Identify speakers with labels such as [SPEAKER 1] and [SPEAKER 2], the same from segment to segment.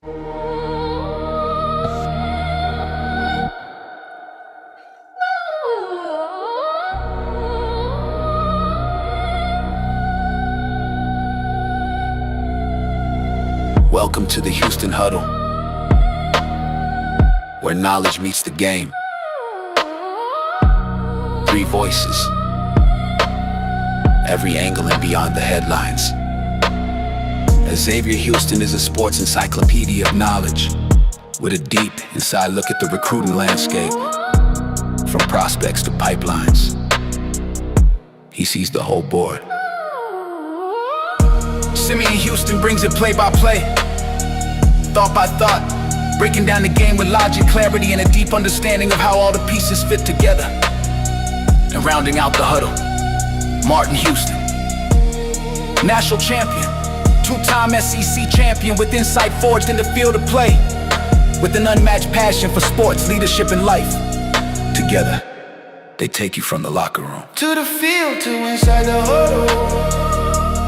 [SPEAKER 1] Welcome to the Houston Huddle, where knowledge meets the game. 3 voices, every angle and beyond the headlines. Xavier Houston is a sports encyclopedia of knowledge, with a deep inside look at the recruiting landscape, from prospects to pipelines. He sees the whole board. Simeon Houston brings it play by play, thought by thought, breaking down the game with logic, clarity, and a deep understanding of how all the pieces fit together. And rounding out the huddle, Martin Houston, national champion, 2-time SEC champion, with insight forged in the field of play, with an unmatched passion for sports, leadership, and life. Together, they take you from the locker room
[SPEAKER 2] to the field, to inside the huddle.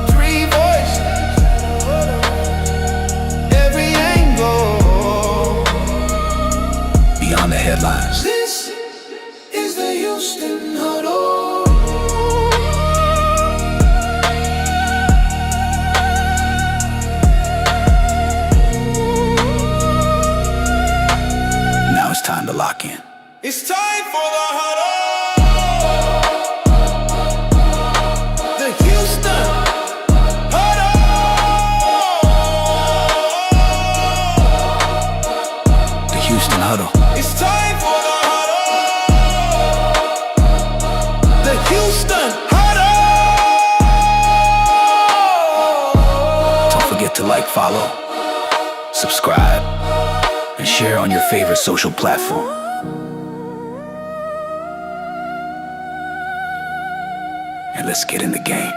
[SPEAKER 2] 3 voices, every angle,
[SPEAKER 1] beyond the headlines.
[SPEAKER 2] This is the Houston Huddle.
[SPEAKER 1] Now it's time to lock in.
[SPEAKER 2] It's time for the huddle. The Houston Huddle.
[SPEAKER 1] The Houston Huddle.
[SPEAKER 2] It's time for the huddle. The Houston Huddle.
[SPEAKER 1] Don't forget to like, follow, subscribe, and share on your favorite social platform. And let's get in the game.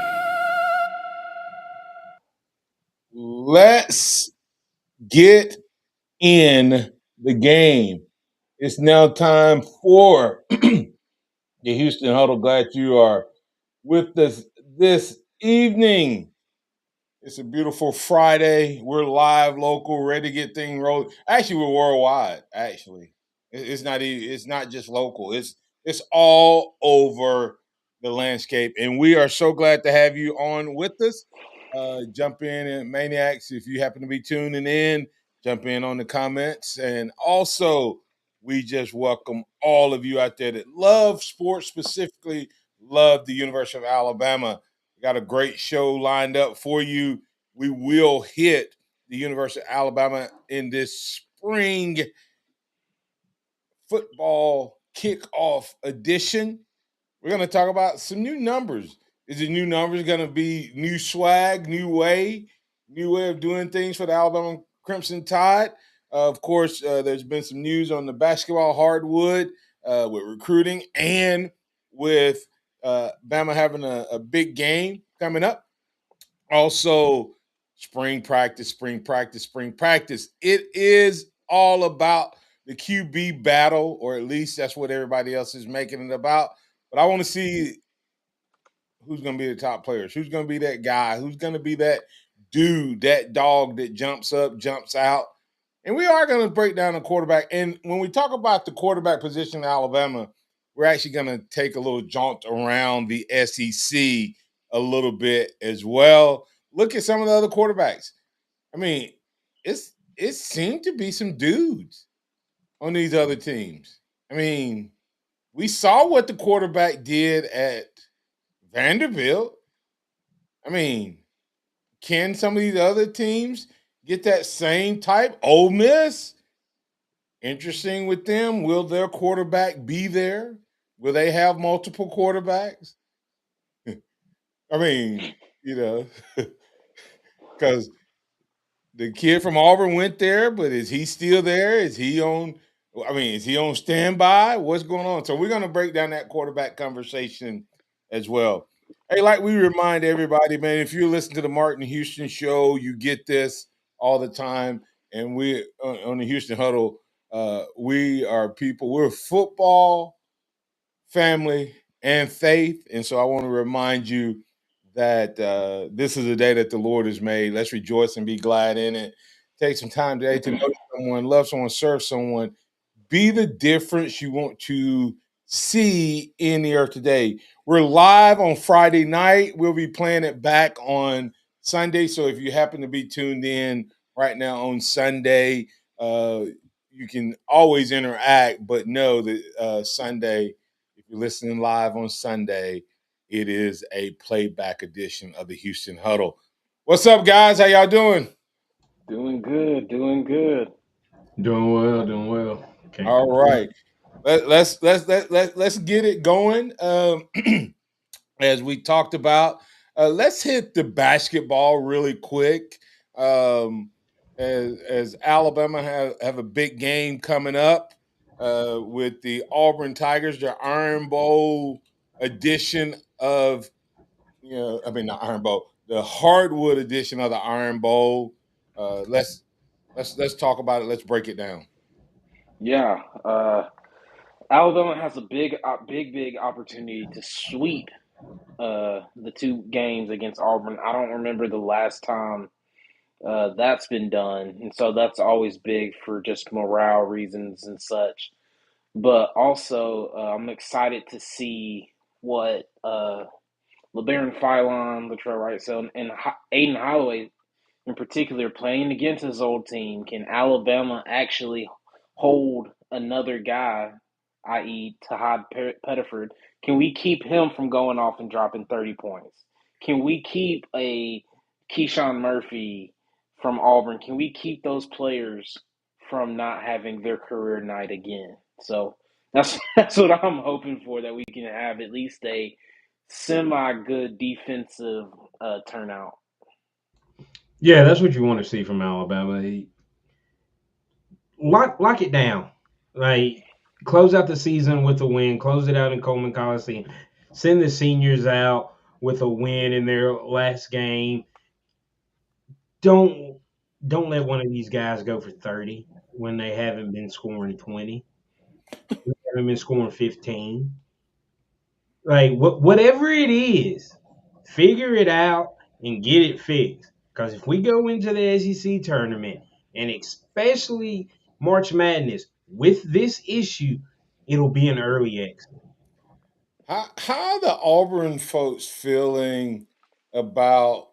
[SPEAKER 3] Let's get in the game. It's now time for the Houston Huddle. Glad you are with us this evening. It's a beautiful Friday. We're live, local, ready to get things rolling. Actually, we're worldwide. Actually, it's not just local. It's all over the landscape, and we are so glad to have you on with us. Jump in, and maniacs, if you happen to be tuning in, jump in on the comments, and also we just welcome all of you out there that love sports, specifically love the University of Alabama. We got a great show lined up for you. We will hit the University of Alabama in this spring football kickoff edition. We're going to talk about some new numbers. Is the new numbers going to be new swag, new way of doing things for the Alabama Crimson Tide? Of course, there's been some news on the basketball hardwood with recruiting and with Bama having a big game coming up. Also, spring practice. It is all about the QB battle, or at least that's what everybody else is making it about. But I want to see who's going to be the top players. Who's going to be that guy? Who's going to be that dude, that dog that jumps up, jumps out? And we are going to break down the quarterback. And when we talk about the quarterback position in Alabama, we're actually going to take a little jaunt around the SEC a little bit as well. Look at some of the other quarterbacks. I mean, it seemed to be some dudes on these other teams. I mean, we saw what the quarterback did at Vanderbilt. I mean, can some of these other teams get that same type? Ole Miss, interesting with them. Will their quarterback be there? Will they have multiple quarterbacks? I mean, because the kid from Auburn went there, but is he still there? Is he on standby? What's going on? So we're going to break down that quarterback conversation as well. Hey, like we remind everybody, man, if you listen to the Martin Houston show, you get this all the time. And we on the Houston Huddle, we are people. We're football, family, and faith. And so I want to remind you that this is a day that the Lord has made. Let's rejoice and be glad in it. take some time today to know someone, love someone, serve someone, be the difference you want to see in the earth today. We're live on Friday night. We'll be playing it back on Sunday. So if you happen to be tuned in right now on Sunday, uh, you can always interact, but know that Sunday, if you're listening live on Sunday, it is a playback edition of the Houston Huddle. What's up, guys? How y'all doing?
[SPEAKER 4] Doing good, doing good.
[SPEAKER 5] Doing well, doing well. Can't
[SPEAKER 3] All
[SPEAKER 5] complain.
[SPEAKER 3] right. Let's get it going. As we talked about, let's hit the basketball really quick. Um, as Alabama have a big game coming up with the Auburn Tigers, their Iron Bowl edition of I mean the Iron Bowl, the hardwood edition of the Iron Bowl. Let's talk about it. Let's break it down.
[SPEAKER 4] Yeah, Alabama has a big opportunity to sweep the two games against Auburn. I don't remember the last time that's been done, and so that's always big for just morale reasons and such. But also, I'm excited to see what LeBaron Philon, Latrell Wright, and Aiden Holloway in particular, playing against his old team, can Alabama actually hold another guy, i.e., Tahad Pettiford? Can we keep him from going off and dropping 30 points? Can we keep a Keyshawn Murphy from Auburn? Can we keep those players from not having their career night again? So that's what I'm hoping for, that we can have at least a semi good defensive turnout.
[SPEAKER 5] Yeah, that's what you want to see from Alabama. Lock it down. Like close out the season with a win. Close it out in Coleman Coliseum. Send the seniors out with a win in their last game. Don't don't let one of these guys go for 30 when they haven't been scoring 20. They haven't been scoring 15. Like whatever it is, figure it out and get it fixed. Because if we go into the SEC tournament and especially March Madness with this issue, it'll be an early exit.
[SPEAKER 3] How are the Auburn folks feeling about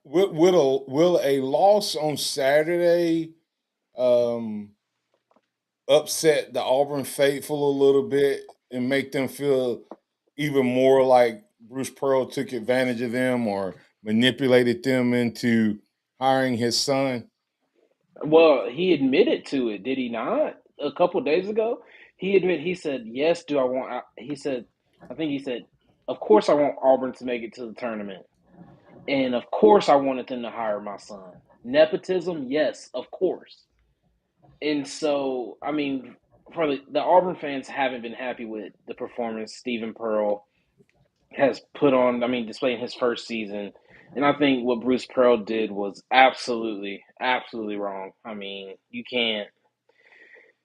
[SPEAKER 3] will a loss on Saturday um, upset the Auburn faithful a little bit and make them feel even more like Bruce Pearl took advantage of them or manipulated them into hiring his son?
[SPEAKER 4] Well, he admitted to it, did he not? A couple days ago, he said, "Yes, do I want?" He said, "I think he said, of course I want Auburn to make it to the tournament, and of course I wanted them to hire my son. Nepotism, yes, of course." And so, I mean, for the Auburn fans haven't been happy with the performance Stephen Pearl has put on, I mean, displaying his first season. And I think what Bruce Pearl did was absolutely wrong. I mean,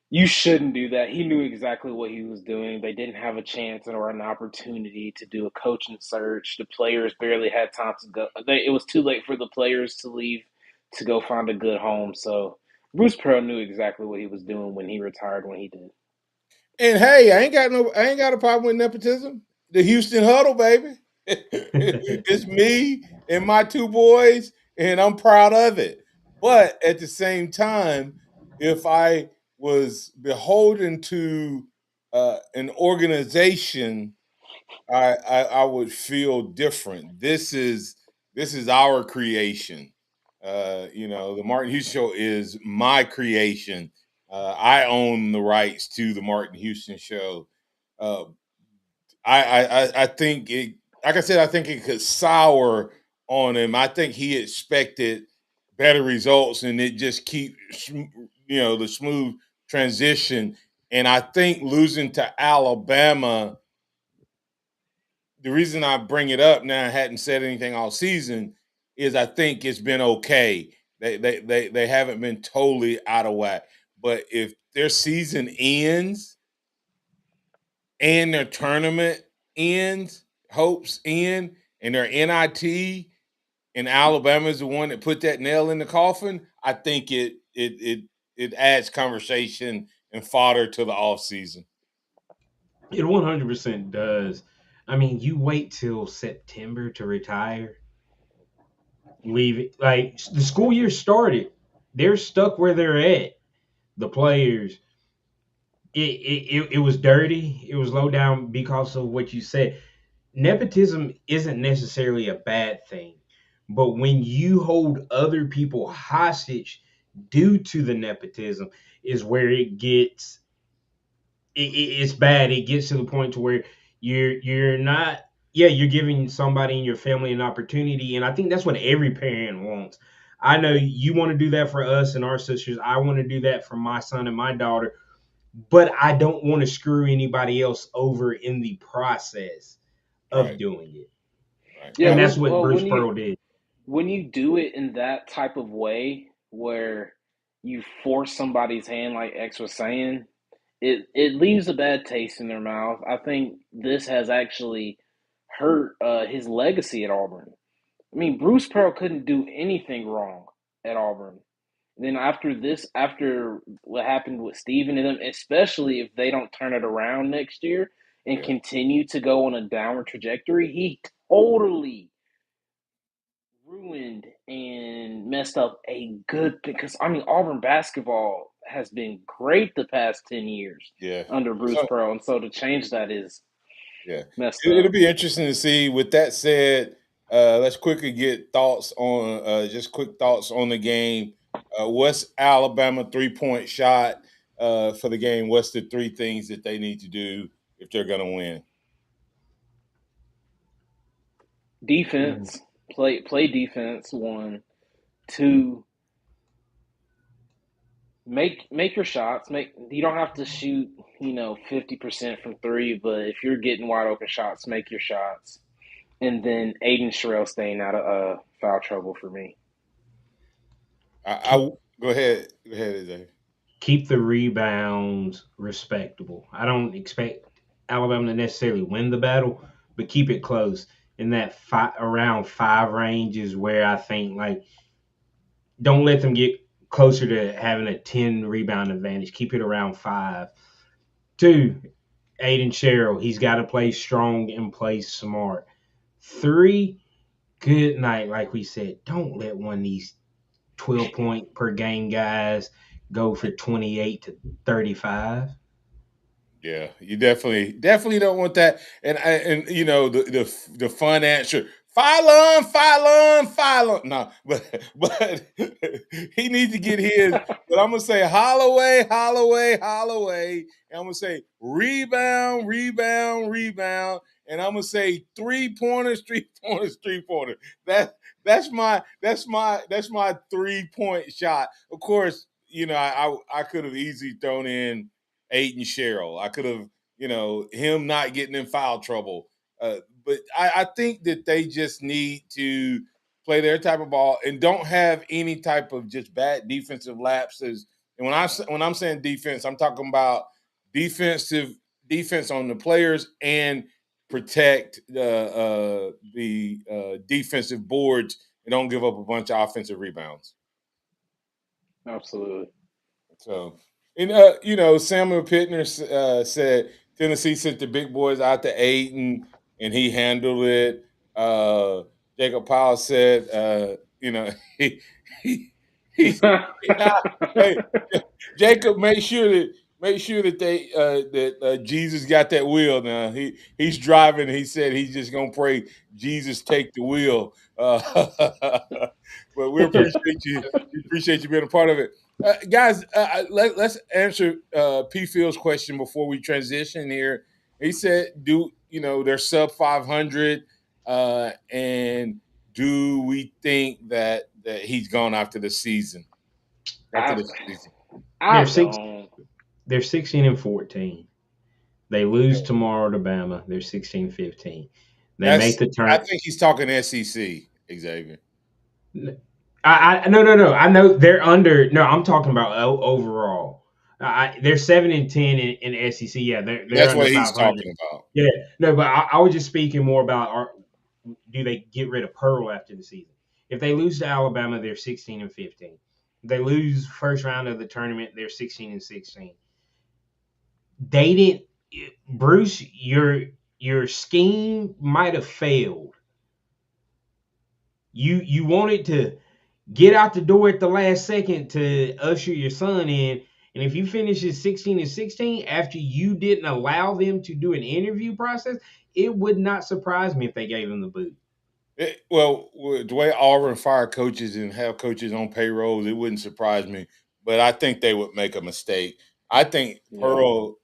[SPEAKER 4] you shouldn't do that. He knew exactly what he was doing. They didn't have a chance or an opportunity to do a coaching search. The players barely had time to go. It was too late for the players to leave to go find a good home. So Bruce Pearl knew exactly what he was doing when he retired when he did.
[SPEAKER 3] And hey, I ain't got a problem with nepotism. The Houston Huddle, baby. It's me and my two boys, and I'm proud of it. But at the same time, if I was beholden to an organization, I would feel different. This is our creation. The Martin Houston Show is my creation. I own the rights to the Martin Houston Show. Uh, I think it, like I said, I think it could sour on him. I think he expected better results, and it just keep the smooth transition. And I think losing to Alabama, the reason I bring it up now, I hadn't said anything all season, is I think it's been okay. They haven't been totally out of whack. But if their season ends and their tournament ends, hopes end, and their NIT and Alabama is the one that put that nail in the coffin, I think it adds conversation and fodder to the offseason.
[SPEAKER 5] It 100% does. I mean, you wait till September to retire. Leave it like the school year started. They're stuck where they're at. The players, it was dirty. It was low down because of what you said. Nepotism isn't necessarily a bad thing, but when you hold other people hostage due to the nepotism, is where it's bad. It gets to the point to where you're not. Yeah, you're giving somebody in your family an opportunity, and I think that's what every parent wants. I know you want to do that for us and our sisters. I want to do that for my son and my daughter, but I don't want to screw anybody else over in the process of
[SPEAKER 3] Right,
[SPEAKER 5] doing it.
[SPEAKER 3] right.
[SPEAKER 4] Yeah,
[SPEAKER 5] And
[SPEAKER 3] I,
[SPEAKER 5] that's what
[SPEAKER 4] well,
[SPEAKER 5] Bruce Pearl did.
[SPEAKER 4] when you do it in that type of way, where you force somebody's hand, like X was saying, it leaves a bad taste in their mouth. I think this has actually hurt his legacy at Auburn. I mean, Bruce Pearl couldn't do anything wrong at Auburn. Then after this, after what happened with Steven and them, especially if they don't turn it around next year and
[SPEAKER 3] yeah,
[SPEAKER 4] continue to go on a downward trajectory, he totally ruined and messed up a good, because I mean Auburn basketball has been great the past 10 years
[SPEAKER 3] yeah.
[SPEAKER 4] under Bruce
[SPEAKER 3] So
[SPEAKER 4] Pearl, and so to change that is
[SPEAKER 3] yeah,
[SPEAKER 4] messed
[SPEAKER 3] it'll
[SPEAKER 4] up.
[SPEAKER 3] be interesting to see. With that said, let's quickly get thoughts on just quick thoughts on the game. What's Alabama 3-point shot for the game? What's the three things that they need to do if they're going to win?
[SPEAKER 5] Mm.
[SPEAKER 4] Defense, play defense. One, two, make your shots. Make You don't have to shoot 50% from three, but if you're getting wide open shots, make your shots. And then Aiden Sherrill staying out of foul trouble for me.
[SPEAKER 3] I go ahead, Zay.
[SPEAKER 5] Keep the rebounds respectable. I don't expect Alabama to necessarily win the battle, but keep it close. In that around five range is where I think like don't let them get closer to having a 10 rebound advantage. Keep it around five. Two, Aiden Sherrill, he's got to play strong and play smart. Three, good night, like we said. Don't let one of these 12-point per game guys go for 28 to 35.
[SPEAKER 3] Yeah, you definitely don't want that. And the fun answer, file on. No, but he needs to get his. But I'm gonna say Holloway, and I'm gonna say rebound, and I'm gonna say 3-pointers, 3-pointers, 3-pointer. That's my 3-point shot. Of course, I could have easily thrown in Aiden Sherrill. I could have, him not getting in foul trouble. But I think that they just need to play their type of ball and don't have any type of just bad defensive lapses. And when I'm saying defense, I'm talking about defense on the players and protect the defensive boards and don't give up a bunch of offensive rebounds.
[SPEAKER 4] Absolutely.
[SPEAKER 3] So, and Samuel Pittner said Tennessee sent the big boys out to Aiden, and he handled it. Jacob Powell said, he he he. Hey, Jacob, make sure that Jesus got that wheel now. He's driving. He said he's just gonna pray Jesus take the wheel. But we appreciate you. We appreciate you being a part of it, guys. Let's answer P. Field's question before we transition here. He said, "Do they're sub 500, and do we think that he's gone after the season?" After
[SPEAKER 4] I
[SPEAKER 3] the season.
[SPEAKER 4] I
[SPEAKER 5] They're six.
[SPEAKER 4] don't.
[SPEAKER 5] They're 16 and 14. They lose tomorrow to Bama. They're 16-15. They make the
[SPEAKER 3] I
[SPEAKER 5] turn.
[SPEAKER 3] think he's talking SEC, Xavier.
[SPEAKER 5] No. I know they're under. No, I'm talking about overall. They're 7-10 in SEC. Yeah, they're
[SPEAKER 3] That's
[SPEAKER 5] under
[SPEAKER 3] what he's
[SPEAKER 5] 500.
[SPEAKER 3] talking about.
[SPEAKER 5] Yeah, no, but I was just speaking more about do they get rid of Pearl after the season? If they lose to Alabama, they're 16-15. If they lose first round of the tournament, they're 16-16. They didn't. Bruce, your scheme might have failed. You wanted to get out the door at the last second to usher your son in. And if you finish at 16-16 after you didn't allow them to do an interview process, it would not surprise me if they gave him the boot.
[SPEAKER 3] Well, with the way Auburn fire coaches and have coaches on payrolls, it wouldn't surprise me. But I think they would make a mistake. I think
[SPEAKER 4] Yeah,
[SPEAKER 3] Pearl,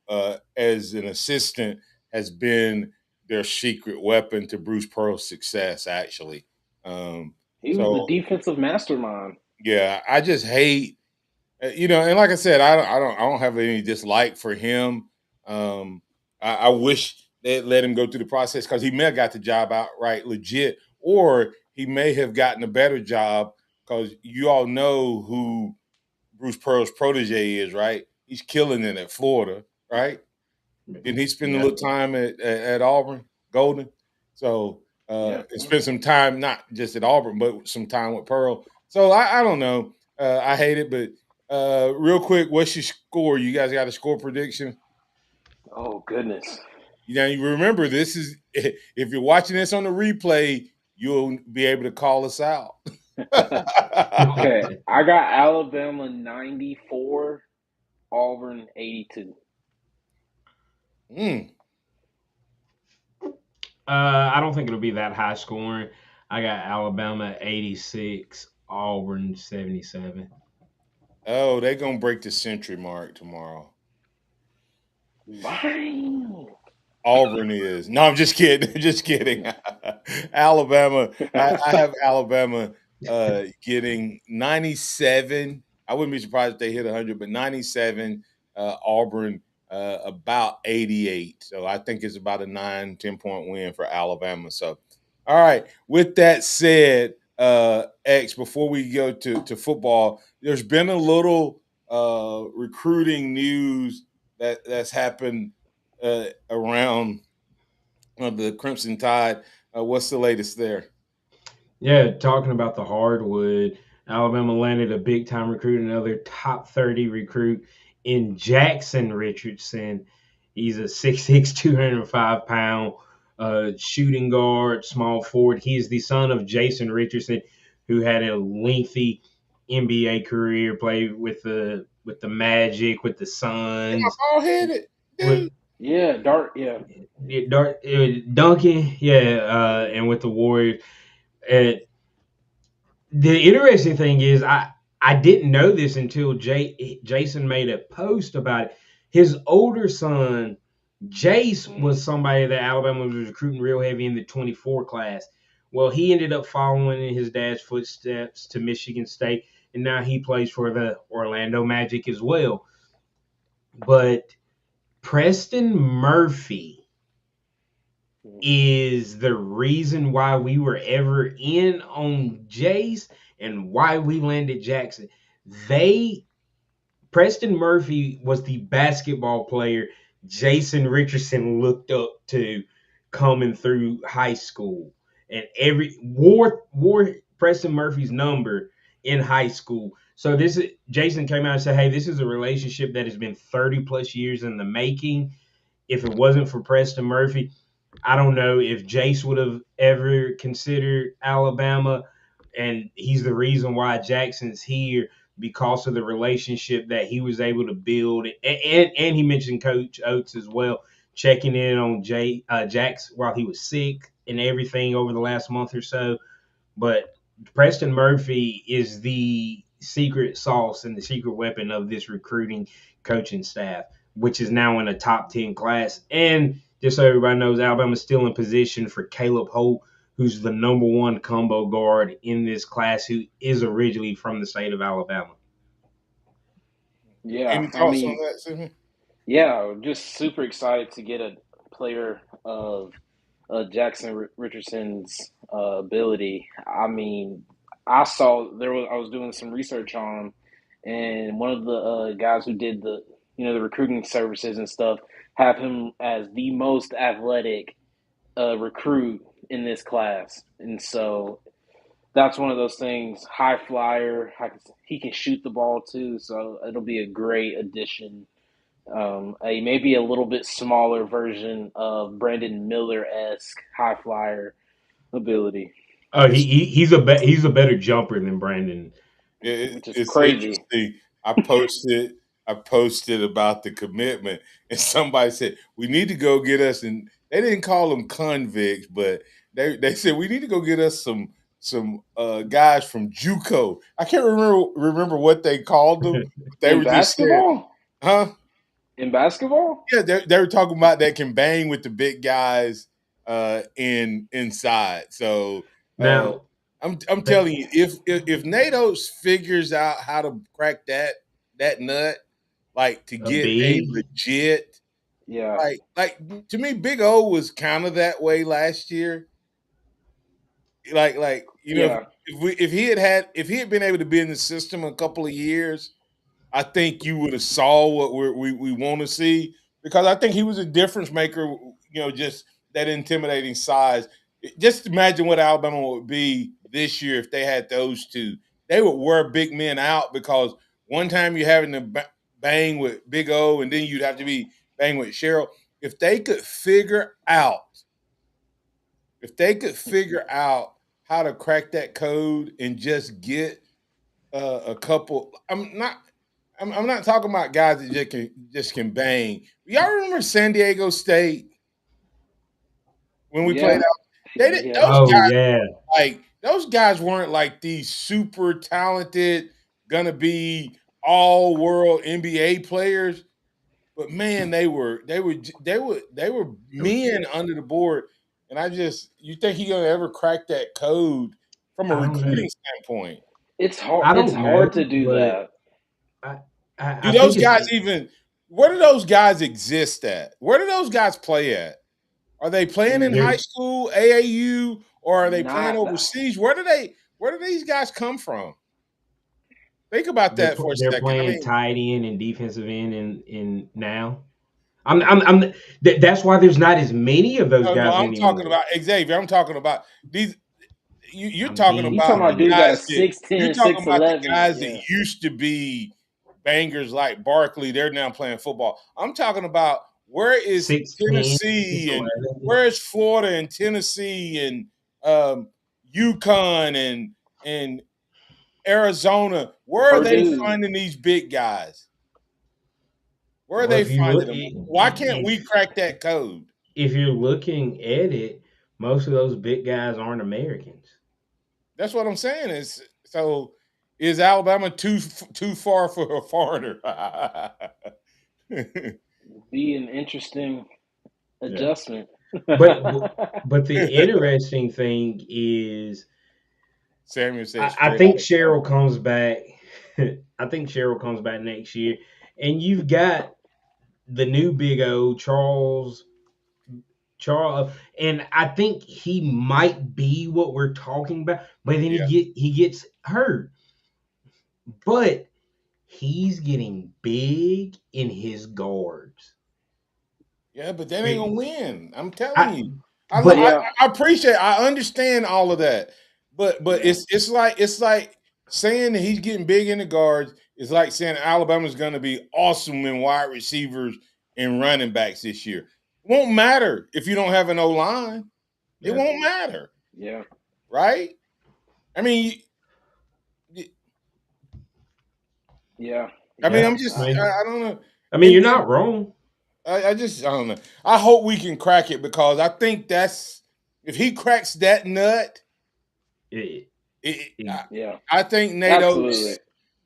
[SPEAKER 3] as an assistant, has been their secret weapon to Bruce Pearl's success. Actually, um,
[SPEAKER 4] he was the
[SPEAKER 3] so
[SPEAKER 4] defensive mastermind.
[SPEAKER 3] yeah, I just hate and like I said, I don't have any dislike for him. Um, I wish they let him go through the process because he may have got the job outright legit, or he may have gotten a better job because you all know who Bruce Pearl's protege is, right? He's killing it at Florida, right? Didn't he spend a
[SPEAKER 5] Yeah.
[SPEAKER 3] little time at Auburn, Golden? So
[SPEAKER 4] Yeah,
[SPEAKER 3] and spend some time not just at Auburn, but some time with Pearl. So I don't know. I hate it, but real quick, what's your score? You guys got a score prediction?
[SPEAKER 4] oh goodness.
[SPEAKER 3] You remember this is if you're watching this on the replay, you'll be able to call us out.
[SPEAKER 4] Okay, I got Alabama 94, Auburn 82.
[SPEAKER 3] Mm.
[SPEAKER 5] I don't think it'll be that high scoring. I got Alabama 86, Auburn 77.
[SPEAKER 3] Oh, they're gonna break the century mark tomorrow.
[SPEAKER 4] Bang.
[SPEAKER 3] Auburn is. No, I'm just kidding. Just kidding. Alabama. I have Alabama getting 97. I wouldn't be surprised if they hit 100, but 97. Auburn about 88. So I think it's about a 9, 10 point win for Alabama. So, all right. With that said, X, before we go to football, there's been a little recruiting news that's happened around the Crimson Tide. What's the latest there?
[SPEAKER 5] Yeah, talking about the hardwood, Alabama landed a big time recruit, another top 30 recruit in Jackson Richardson. He's a 6'6, 205 pound shooting guard, small forward. He is the son of Jason Richardson, who had a lengthy NBA career, played with the Magic, with the Suns,
[SPEAKER 3] All headed,
[SPEAKER 5] with
[SPEAKER 3] dude.
[SPEAKER 4] Yeah, Dart. Yeah,
[SPEAKER 5] Duncan, yeah, and with the Warriors. And the interesting thing is, I didn't know this until Jason made a post about it. His older son, Jace,
[SPEAKER 4] mm,
[SPEAKER 5] was somebody that Alabama was recruiting real heavy in the 24 class. Well, he ended up following in his dad's footsteps to Michigan State, and now he plays for the Orlando Magic as well. But Preston Murphy
[SPEAKER 4] mm,
[SPEAKER 5] is the reason why we were ever in on Jace and why we landed Jackson. They Preston Murphy was the basketball player Jason Richardson looked up to coming through high school, and every wore Preston Murphy's number in high school. So this is Jason came out and said, "Hey, this is a relationship that has been 30 plus years in the making. If it wasn't for Preston Murphy, I don't know if Jace would have ever considered Alabama, and he's the reason why Jackson's here because of the relationship that he was able to build. And he mentioned Coach Oates as well, checking in on Jax while he was sick and everything over the last month or so. But Preston Murphy is the secret sauce and the secret weapon of this recruiting coaching staff, which is now in a top 10 class. And just so everybody knows, Alabama's still in position for Caleb Holt, who's the number one combo guard in this class, who is originally from the state of Alabama.
[SPEAKER 4] yeah.
[SPEAKER 3] Any
[SPEAKER 4] I
[SPEAKER 3] thoughts on
[SPEAKER 4] mean,
[SPEAKER 3] that, Simon?
[SPEAKER 4] yeah. Just super excited to get a player of Jackson Richardson's ability. I mean, I was doing some research on him, and one of the guys who did the recruiting services and stuff have him as the most athletic recruit in this class, and so that's one of those things. High flyer. He can shoot the ball too, so it'll be a great addition. A maybe a little bit smaller version of Brandon Miller esque high flyer ability,
[SPEAKER 5] Oh, he's a better jumper than Brandon.
[SPEAKER 4] which is
[SPEAKER 3] It's
[SPEAKER 4] crazy.
[SPEAKER 3] interesting. I posted about the commitment, and somebody said we need to go get us. And they didn't call them convicts, but they said we need to go get us some guys from JUCO. I can't remember what they called them, but they
[SPEAKER 4] In
[SPEAKER 3] were just saying,
[SPEAKER 4] basketball,
[SPEAKER 3] huh?
[SPEAKER 4] in basketball,
[SPEAKER 3] Yeah, they were talking about that can bang with the big guys inside. So uh,
[SPEAKER 5] Now,
[SPEAKER 3] I'm
[SPEAKER 5] th-
[SPEAKER 3] telling you, if Nate Oates figures out how to crack that nut, like to
[SPEAKER 5] a
[SPEAKER 3] get a
[SPEAKER 5] big
[SPEAKER 3] legit
[SPEAKER 4] yeah,
[SPEAKER 3] like to me, Big O was kind of that way last year. Like
[SPEAKER 4] yeah,
[SPEAKER 3] if he had been able to be in the system a couple of years, I think you would have saw what we want to see because I think he was a difference maker. Just that intimidating size. Just imagine what Alabama would be this year if they had those two. They would wear big men out because one time you're having to bang with Big O, and then you'd have to be bang with Cheryl. If they could figure out, if they could figure out how to crack that code and just get a couple. I'm not talking about guys that just can bang. Y'all remember San Diego State when we played
[SPEAKER 4] yeah,
[SPEAKER 3] out? They did
[SPEAKER 4] yeah,
[SPEAKER 3] those
[SPEAKER 5] oh
[SPEAKER 3] guys
[SPEAKER 5] yeah,
[SPEAKER 3] like those guys weren't like these super talented, gonna be all world NBA players. But man, they were men under the board. And you think he gonna ever crack that code from a
[SPEAKER 5] I don't know.
[SPEAKER 3] recruiting standpoint?
[SPEAKER 4] it's hard.
[SPEAKER 5] I
[SPEAKER 4] It's
[SPEAKER 5] don't know,
[SPEAKER 4] hard to do
[SPEAKER 5] but
[SPEAKER 4] that.
[SPEAKER 5] I
[SPEAKER 3] Do
[SPEAKER 5] I
[SPEAKER 3] those
[SPEAKER 5] think it's
[SPEAKER 3] guys even where do those guys exist at? Where do those guys play at? Are they playing in high
[SPEAKER 5] they're
[SPEAKER 3] school, AAU, or are they playing
[SPEAKER 4] Not
[SPEAKER 3] overseas? Where do these guys come from? Think about
[SPEAKER 5] they're
[SPEAKER 3] that
[SPEAKER 5] pl-
[SPEAKER 3] for a
[SPEAKER 5] they're
[SPEAKER 3] second. I
[SPEAKER 5] playing
[SPEAKER 3] mean,
[SPEAKER 5] tight end and defensive end in now. I'm that's why there's not as many of those
[SPEAKER 3] no,
[SPEAKER 5] guys
[SPEAKER 3] I'm talking
[SPEAKER 5] anymore.
[SPEAKER 3] about Xavier. I'm talking about these. You're
[SPEAKER 5] I'm
[SPEAKER 3] talking
[SPEAKER 4] you
[SPEAKER 5] being
[SPEAKER 3] about
[SPEAKER 4] talking
[SPEAKER 3] the
[SPEAKER 4] about
[SPEAKER 5] funny.
[SPEAKER 4] dude got a
[SPEAKER 3] guys that you're
[SPEAKER 4] 6'10",
[SPEAKER 3] talking about the
[SPEAKER 4] 6'11".
[SPEAKER 3] guys that
[SPEAKER 4] Yeah,
[SPEAKER 3] used to be bangers like Barkley. They're now playing football. I'm talking about where is
[SPEAKER 5] 6'10",
[SPEAKER 3] Tennessee and
[SPEAKER 5] 6'11".
[SPEAKER 3] where is Florida and Tennessee and UConn and Arizona. Where are they
[SPEAKER 4] Purdue.
[SPEAKER 3] finding these big guys? Where are
[SPEAKER 5] Well,
[SPEAKER 3] they
[SPEAKER 5] if you look,
[SPEAKER 3] finding them? Why can't we crack that code?
[SPEAKER 5] if you're looking at it, most of those big guys aren't Americans.
[SPEAKER 3] That's what I'm saying. Is Alabama too far for a foreigner?
[SPEAKER 4] Be an interesting
[SPEAKER 5] Yeah,
[SPEAKER 4] adjustment.
[SPEAKER 5] but but the interesting thing is,
[SPEAKER 3] Samuel said
[SPEAKER 5] I
[SPEAKER 3] straight out
[SPEAKER 5] think
[SPEAKER 3] of
[SPEAKER 5] Cheryl
[SPEAKER 3] California.
[SPEAKER 5] comes back. I think Cheryl comes back next year, and you've got the new Big O Charles, and I think he might be what we're talking about. But then
[SPEAKER 3] Yeah,
[SPEAKER 5] he gets hurt, but he's getting big in his guards.
[SPEAKER 3] yeah, but that ain't
[SPEAKER 5] It,
[SPEAKER 3] gonna win. I'm telling
[SPEAKER 5] I
[SPEAKER 3] you.
[SPEAKER 5] but
[SPEAKER 4] Yeah,
[SPEAKER 3] I appreciate. I understand all of that, but
[SPEAKER 4] yeah,
[SPEAKER 3] it's like saying that he's getting big in the guards is like saying Alabama's going to be awesome in wide receivers and running backs this year. It won't matter if you don't have an O line. It
[SPEAKER 5] yeah,
[SPEAKER 3] won't matter,
[SPEAKER 4] yeah,
[SPEAKER 3] right? I mean,
[SPEAKER 4] yeah,
[SPEAKER 3] I mean,
[SPEAKER 4] yeah.
[SPEAKER 5] yeah.
[SPEAKER 3] I'm just, I don't know.
[SPEAKER 5] I mean, you're
[SPEAKER 3] And
[SPEAKER 5] not wrong.
[SPEAKER 3] I don't know. I hope we can crack it because I think if he cracks that nut,
[SPEAKER 5] It,
[SPEAKER 3] it,
[SPEAKER 5] it,
[SPEAKER 3] I think Nate
[SPEAKER 4] Absolutely.
[SPEAKER 3] Oates,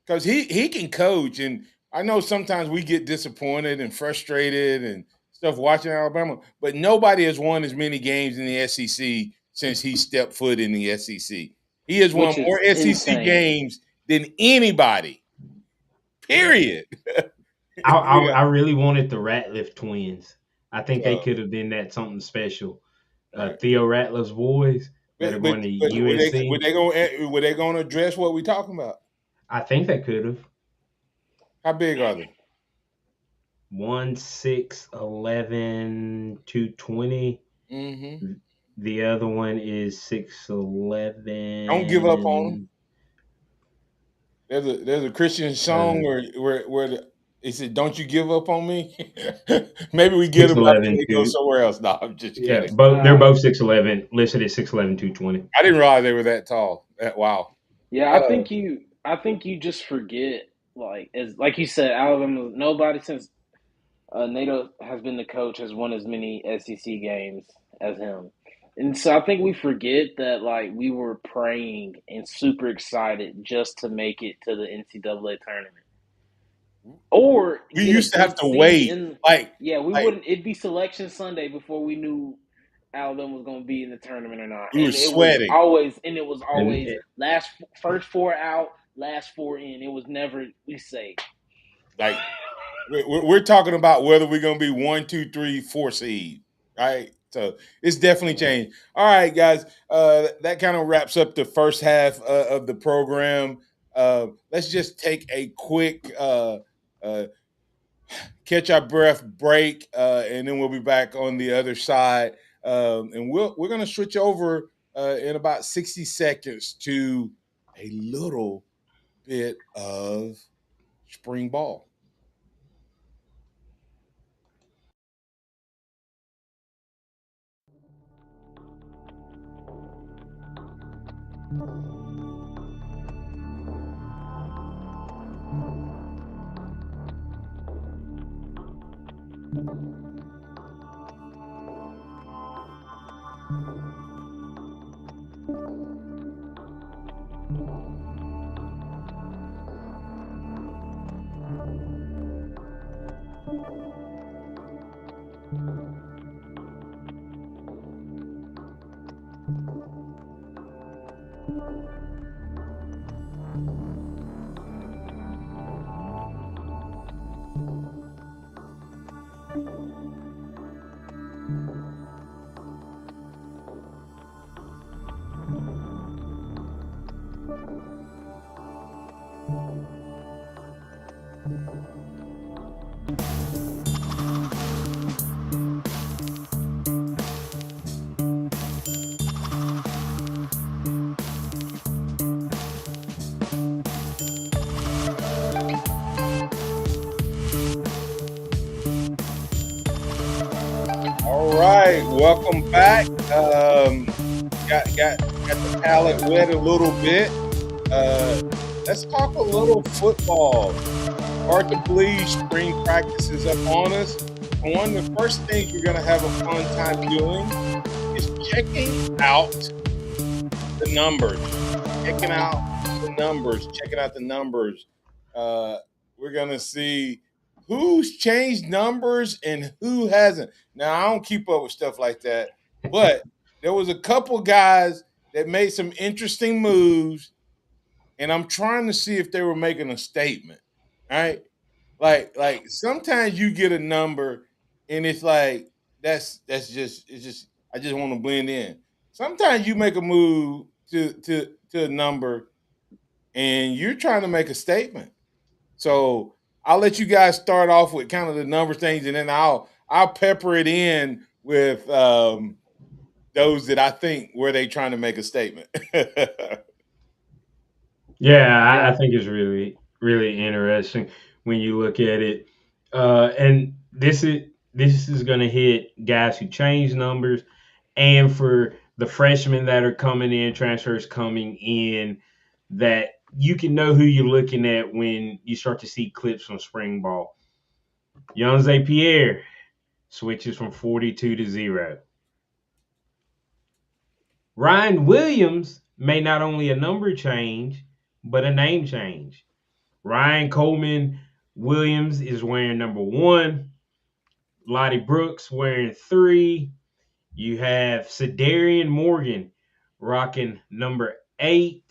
[SPEAKER 3] because he can coach, and I know sometimes we get disappointed and frustrated and stuff watching Alabama, but nobody has won as many games in the SEC since he stepped foot in the SEC. He has won
[SPEAKER 4] Which is
[SPEAKER 3] more SEC
[SPEAKER 4] insane.
[SPEAKER 3] games than anybody.
[SPEAKER 5] yeah.
[SPEAKER 3] Period.
[SPEAKER 5] I really wanted the Ratliff twins. I think they
[SPEAKER 3] So,
[SPEAKER 5] could have been that something special.
[SPEAKER 3] right.
[SPEAKER 5] Theo Ratliff's boys that are
[SPEAKER 3] But
[SPEAKER 5] going to
[SPEAKER 3] would they
[SPEAKER 5] UNC.
[SPEAKER 3] going to address what we talking about?
[SPEAKER 5] I think they could have.
[SPEAKER 3] How big are they?
[SPEAKER 5] 1, 6, 11, 220.
[SPEAKER 3] Mm-hmm.
[SPEAKER 5] The other one is
[SPEAKER 3] Don't give up on them.
[SPEAKER 5] 6'11".
[SPEAKER 3] There's a Christian song
[SPEAKER 5] Uh,
[SPEAKER 3] where he said, "Don't you give up on me." Maybe we get
[SPEAKER 5] six
[SPEAKER 3] them after
[SPEAKER 5] eleven
[SPEAKER 3] they go
[SPEAKER 5] two.
[SPEAKER 3] somewhere else. No, I'm just
[SPEAKER 5] Yeah,
[SPEAKER 3] kidding.
[SPEAKER 5] they're
[SPEAKER 4] Uh,
[SPEAKER 5] both 6'11", listed at 6'11", 220.
[SPEAKER 3] I didn't realize they were that tall. Wow.
[SPEAKER 4] yeah,
[SPEAKER 3] Uh,
[SPEAKER 4] I think you just forget, like, as like you said, Alabama. Nobody since Nato has been the coach has won as many SEC games as him, and so I think we forget that, like, we were praying and super excited just to make it to the NCAA tournament or
[SPEAKER 3] we
[SPEAKER 4] get a
[SPEAKER 3] used to have
[SPEAKER 4] good
[SPEAKER 3] to
[SPEAKER 4] seed
[SPEAKER 3] wait,
[SPEAKER 4] in.
[SPEAKER 3] like,
[SPEAKER 4] Yeah, we
[SPEAKER 3] like
[SPEAKER 4] wouldn't. It'd be Selection Sunday before we knew Alabama was going to be in the tournament or not,
[SPEAKER 3] we were
[SPEAKER 4] and
[SPEAKER 3] sweating.
[SPEAKER 4] it was
[SPEAKER 5] And
[SPEAKER 4] always first four out, last four in. It was never we say.
[SPEAKER 3] Like we're talking about whether we're gonna be 1, 2, 3, 4 seed, right? So it's definitely
[SPEAKER 4] Yeah.
[SPEAKER 3] changed. All right, guys, that kind of wraps up the first half of the program. Let's just take a quick uh, catch our breath break, and then we'll be back on the other side. And we're gonna switch over in about 60 seconds to a little bit of spring ball. All right, welcome back. Got the palate wet a little bit. Uh, let's talk a little football. Hard to believe spring practice is up on us. And one of the first things we're going to have a fun time doing is checking out the numbers. Checking out the numbers. Checking out the numbers. Uh, we're going to see who's changed numbers and who hasn't. Now, I don't keep up with stuff like that, but there was a couple guys that made some interesting moves, and I'm trying to see if they were making a statement. Right? Like sometimes you get a number and it's like that's just it's just I just want to blend in. Sometimes you make a move to a number and you're trying to make a statement. So I'll let you guys start off with kind of the number things, and then I'll pepper it in with those that I think where they trying to make a statement.
[SPEAKER 5] Yeah, I
[SPEAKER 4] Yeah.
[SPEAKER 5] think it's really, really interesting when you look at it. And this is going to hit guys who change numbers, and for the freshmen that are coming in, transfers coming in, that you can know who you're looking at when you start to see clips from spring ball. Yonze Pierre switches from 42 to 0. Ryan Williams made not only a number change, but a name change. Ryan Coleman Williams is wearing number 1. Lottie Brooks wearing 3. You have Sedarian Morgan rocking number 8.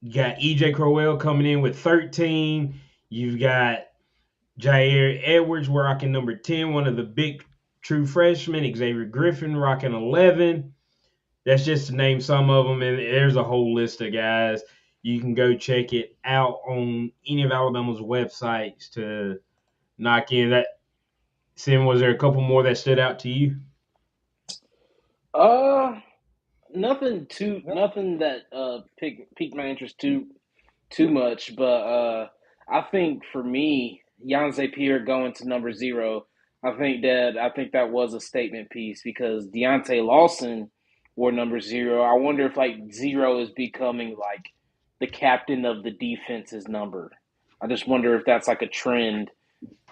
[SPEAKER 5] You got EJ Crowell coming in with 13. You've got Jair Edwards rocking number 10, one of the big true freshmen. Xavier Griffin rocking 11. That's just to name some of them, and there's a whole list of guys. You can go check it out on any of Alabama's websites to knock in that. Sim, was there a couple more that stood out to you?
[SPEAKER 4] Uh,
[SPEAKER 3] No.
[SPEAKER 4] nothing that piqued my interest too much, but I think for me, Jan Pierre going to number 0, I think that was a statement piece because Deontay Lawson wore number 0. I wonder if like 0 is becoming like the captain of the defense's number. I just wonder if that's like a trend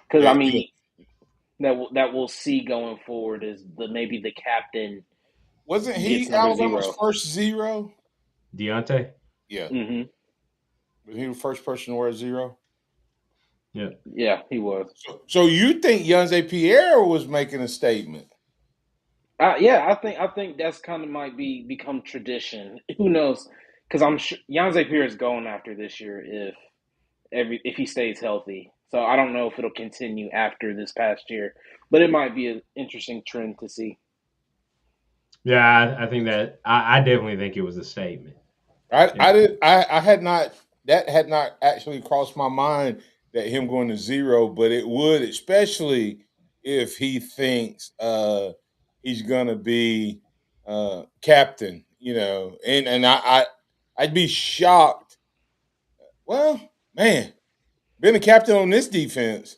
[SPEAKER 4] because I
[SPEAKER 3] Yeah.
[SPEAKER 4] mean that we'll see going forward is the maybe the captain
[SPEAKER 3] Wasn't
[SPEAKER 4] gets
[SPEAKER 3] he
[SPEAKER 4] number
[SPEAKER 3] Alabama's
[SPEAKER 4] 0.
[SPEAKER 3] first zero?
[SPEAKER 5] Deontay?
[SPEAKER 3] Yeah.
[SPEAKER 4] Mm-hmm.
[SPEAKER 3] Was he the first person to wear a zero?
[SPEAKER 5] Yeah.
[SPEAKER 4] Yeah, he was.
[SPEAKER 3] So you think Yunze Pierre was making a statement?
[SPEAKER 4] Yeah, I think that's kind of might become tradition. Who knows? Because I'm sure Jan Pierre is going after this year if he stays healthy. So I don't know if it'll continue after this past year, but it might be an interesting trend to see.
[SPEAKER 5] Yeah, I think that I definitely think it was a statement. Yeah.
[SPEAKER 3] I had not that had not actually crossed my mind that him going to zero, but it would, especially if he thinks he's gonna be captain, and I'd be shocked. Well, man, being a captain on this defense,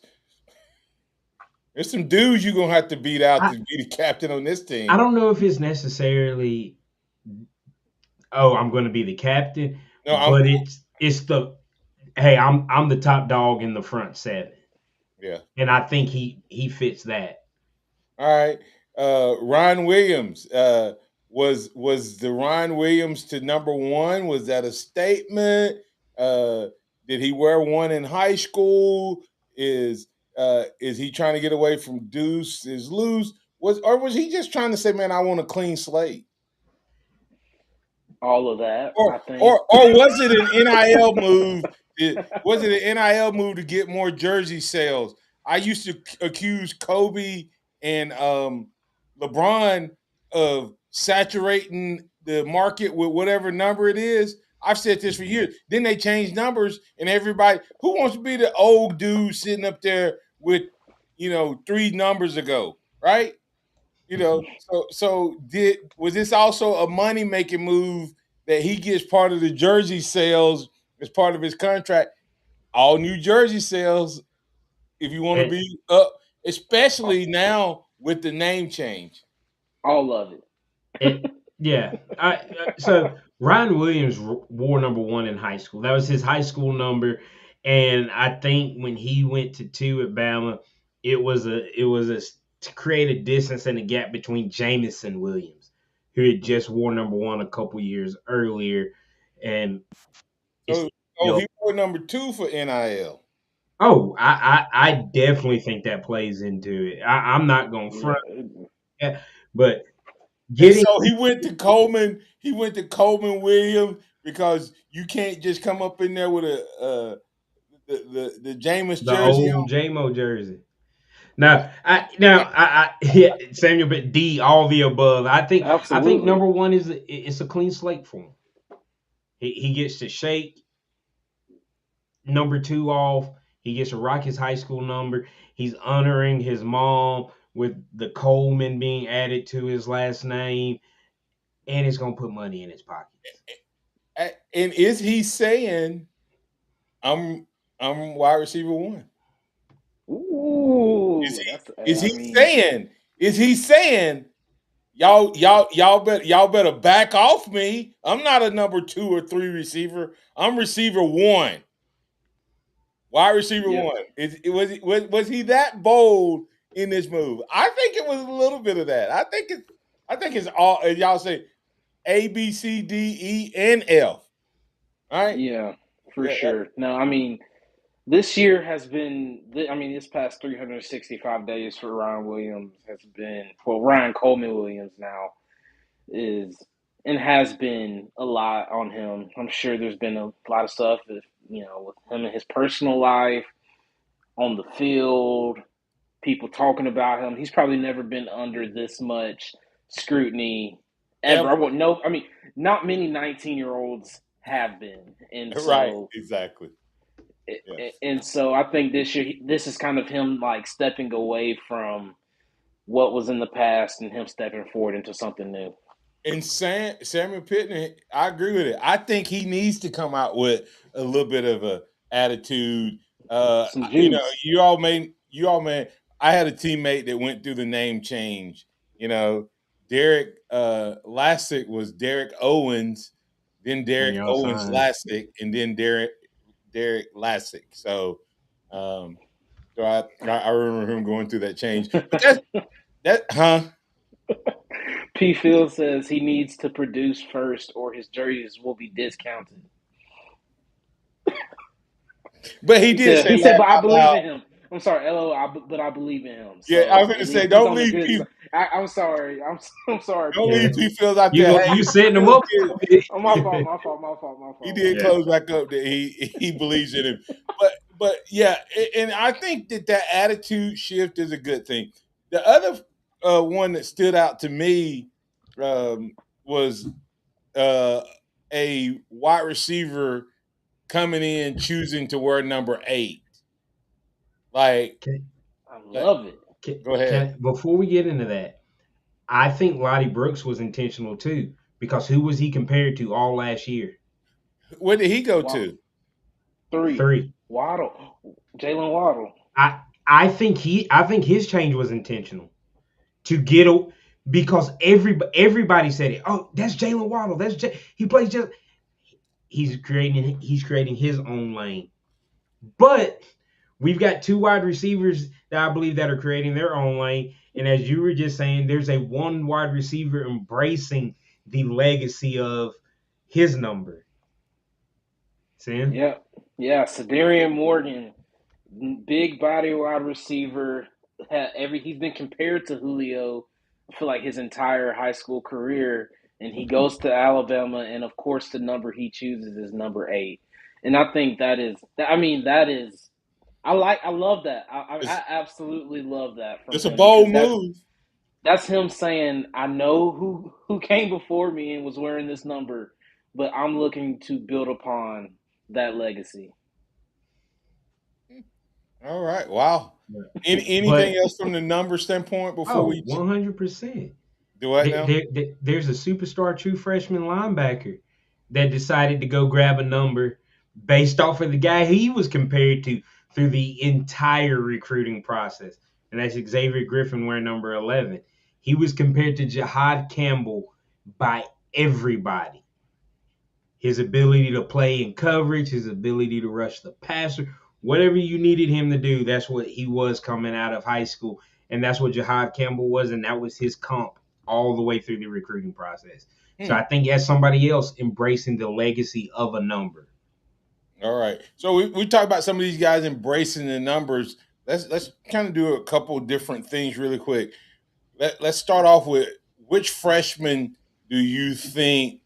[SPEAKER 3] there's some dudes you're gonna have to beat out
[SPEAKER 5] I,
[SPEAKER 3] to be the captain on this
[SPEAKER 5] I
[SPEAKER 3] team.
[SPEAKER 5] don't know if it's necessarily, oh, I'm going to be the captain,
[SPEAKER 3] No, I'm
[SPEAKER 5] but it's the, hey, I'm the top dog in the front seven,
[SPEAKER 3] yeah.
[SPEAKER 5] and I think he fits that.
[SPEAKER 3] All right. Ryan Williams. Was the Ryan Williams to number one? Was that a statement? Uh, did he wear one in high school? Is he trying to get away from Deuce is loose? Was he just trying to say, man, I want a clean slate?
[SPEAKER 4] All of that,
[SPEAKER 3] Or
[SPEAKER 4] I think.
[SPEAKER 3] or was it an NIL move? Was it an NIL move to get more jersey sales? I used to accuse Kobe and LeBron of saturating the market with whatever number it is. I've said this for years. Then they changed numbers, and everybody who wants to be the old dude sitting up there with, three numbers ago, right? So did was this also a money making move that he gets part of the jersey sales as part of his contract? All new jersey sales, if you want to
[SPEAKER 5] And,
[SPEAKER 3] be up, especially now with the name change.
[SPEAKER 4] All of it.
[SPEAKER 5] and yeah, so Ryan Williams wore number one in high school. That was his high school number, and I think when he went to two at Bama, it was to create a distance and a gap between Jamison Williams, who had just wore number one a couple years earlier, and it's
[SPEAKER 3] So,
[SPEAKER 5] you know,
[SPEAKER 3] he wore number two for NIL.
[SPEAKER 5] oh, I definitely think that plays into it. I'm not going to front,
[SPEAKER 4] Yeah.
[SPEAKER 5] that, but
[SPEAKER 3] And
[SPEAKER 5] getting
[SPEAKER 3] so he went to Coleman. He went to Coleman Williams because you can't just come up in there with the Jameis
[SPEAKER 5] the
[SPEAKER 3] jersey
[SPEAKER 5] old JMO jersey. Now, yeah, Samuel, but D, all the above. I think
[SPEAKER 4] Absolutely.
[SPEAKER 5] number one is it's a clean slate for him. He gets to shake number two off. He gets to rock his high school number. He's honoring his mom with the Coleman being added to his last name, and it's gonna put money in his pockets.
[SPEAKER 3] And is he saying I'm wide receiver one? Is
[SPEAKER 4] Ooh,
[SPEAKER 3] he
[SPEAKER 4] that's.
[SPEAKER 3] is
[SPEAKER 4] I
[SPEAKER 3] he
[SPEAKER 4] mean,
[SPEAKER 3] saying is he saying y'all better back off me? I'm not a number two or three receiver. I'm receiver one, wide receiver
[SPEAKER 4] yeah,
[SPEAKER 3] one. Was he that bold in this move? I think it was a little bit of that. I think it's all, as y'all say, A B C D E and F. All right.
[SPEAKER 4] yeah, for
[SPEAKER 3] Yeah.
[SPEAKER 4] sure. No, I mean, this year has been. I mean, this past 365 days for Ryan Williams has been. Well, Ryan Coleman Williams now is and has been a lot on him. I'm sure there's been a lot of stuff, with him in his personal life, on the field, people talking about him. He's probably never been under this much scrutiny ever.
[SPEAKER 3] Ever.
[SPEAKER 4] I won't know. I mean, not many 19-year-olds have been, and
[SPEAKER 3] Right.
[SPEAKER 4] so
[SPEAKER 3] Exactly. Yeah.
[SPEAKER 4] And so I think this year, this is kind of him like stepping away from what was in the past and him stepping forward into something new.
[SPEAKER 3] And Samuel Pittman, I agree with it. I think he needs to come out with a little bit of a attitude.
[SPEAKER 4] Some
[SPEAKER 3] You know,
[SPEAKER 4] juice.
[SPEAKER 3] you all made. I had a teammate that went through the name change. You know, Derek Lassick was Derek Owens, then
[SPEAKER 5] when
[SPEAKER 3] Derek
[SPEAKER 5] y'all
[SPEAKER 3] Owens
[SPEAKER 5] signed.
[SPEAKER 3] Lassick, and then Derek Lassick. Um, so I remember him going through that change. But huh.
[SPEAKER 4] P. Phil says he needs to produce first, or his jerseys will be discounted.
[SPEAKER 3] But he did say
[SPEAKER 4] He said,
[SPEAKER 3] laugh
[SPEAKER 4] but I
[SPEAKER 3] out
[SPEAKER 4] believe
[SPEAKER 3] loud.
[SPEAKER 4] in him. I'm sorry, LO, but I believe in him.
[SPEAKER 3] Yeah, I was
[SPEAKER 4] So
[SPEAKER 3] going
[SPEAKER 4] at
[SPEAKER 3] to say,
[SPEAKER 4] least he's
[SPEAKER 3] don't
[SPEAKER 4] on the
[SPEAKER 3] leave
[SPEAKER 4] good
[SPEAKER 3] P.
[SPEAKER 4] side. I'm sorry. I'm sorry,
[SPEAKER 3] Don't
[SPEAKER 4] P.
[SPEAKER 5] Yeah,
[SPEAKER 3] leave P. Fields out
[SPEAKER 5] you
[SPEAKER 3] there.
[SPEAKER 5] go,
[SPEAKER 3] Hey,
[SPEAKER 5] you setting them
[SPEAKER 3] Phil
[SPEAKER 5] up
[SPEAKER 3] did,
[SPEAKER 5] a bit.
[SPEAKER 4] Oh, my fault, my fault, my fault, my
[SPEAKER 3] he
[SPEAKER 4] fault.
[SPEAKER 3] did
[SPEAKER 5] Yeah.
[SPEAKER 3] close back up that he believes in him. But yeah, and I think that attitude shift is a good thing. The other one that stood out to me um, was uh, a wide receiver coming in choosing to wear number 8. Like,
[SPEAKER 5] Can,
[SPEAKER 4] I
[SPEAKER 3] like
[SPEAKER 4] love it.
[SPEAKER 3] go ahead.
[SPEAKER 5] before we get into that, I think Lottie Brooks was intentional too, because who was he compared to all last year?
[SPEAKER 3] Where did he go
[SPEAKER 4] Wa-
[SPEAKER 3] to?
[SPEAKER 4] 3.
[SPEAKER 5] Three.
[SPEAKER 4] Waddle. Jalen Waddle.
[SPEAKER 5] I think his change was intentional to get a, because everybody said it. Oh, that's Jalen Waddle. He plays just he's creating his own lane. But we've got two wide receivers that I believe that are creating their own lane. And as you were just saying, there's a one wide receiver embracing the legacy of his number. Sam?
[SPEAKER 4] Yep. Yeah, Cedarian Morgan, big body wide receiver. He's been compared to Julio for like his entire high school career, and he goes to Alabama, and of course the number he chooses is number 8. And I think that is, I mean, that is, I love that.
[SPEAKER 3] It's,
[SPEAKER 4] I absolutely love that from
[SPEAKER 3] it's a
[SPEAKER 4] him
[SPEAKER 3] bold
[SPEAKER 4] because
[SPEAKER 3] move.
[SPEAKER 4] that's him saying, I know who came before me and was wearing this number, but I'm looking to build upon that legacy.
[SPEAKER 3] All right. Wow. Anything
[SPEAKER 5] But
[SPEAKER 3] else from the number standpoint before
[SPEAKER 5] oh,
[SPEAKER 3] we
[SPEAKER 5] 100%.
[SPEAKER 3] do what now?
[SPEAKER 5] There's a superstar true freshman linebacker that decided to go grab a number based off of the guy he was compared to through the entire recruiting process. And that's Xavier Griffin wearing number 11. He was compared to Jahad Campbell by everybody. His ability to play in coverage, his ability to rush the passer, whatever you needed him to do, that's what he was coming out of high school. And that's what Jahad Campbell was, and that was his comp all the way through the recruiting process. So
[SPEAKER 3] Hmm.
[SPEAKER 5] I think as somebody else embracing the legacy of a number.
[SPEAKER 3] All right. So we talked about some of these guys embracing the numbers. Let's kind of do a couple different things really quick. Let's start off with which freshman do you think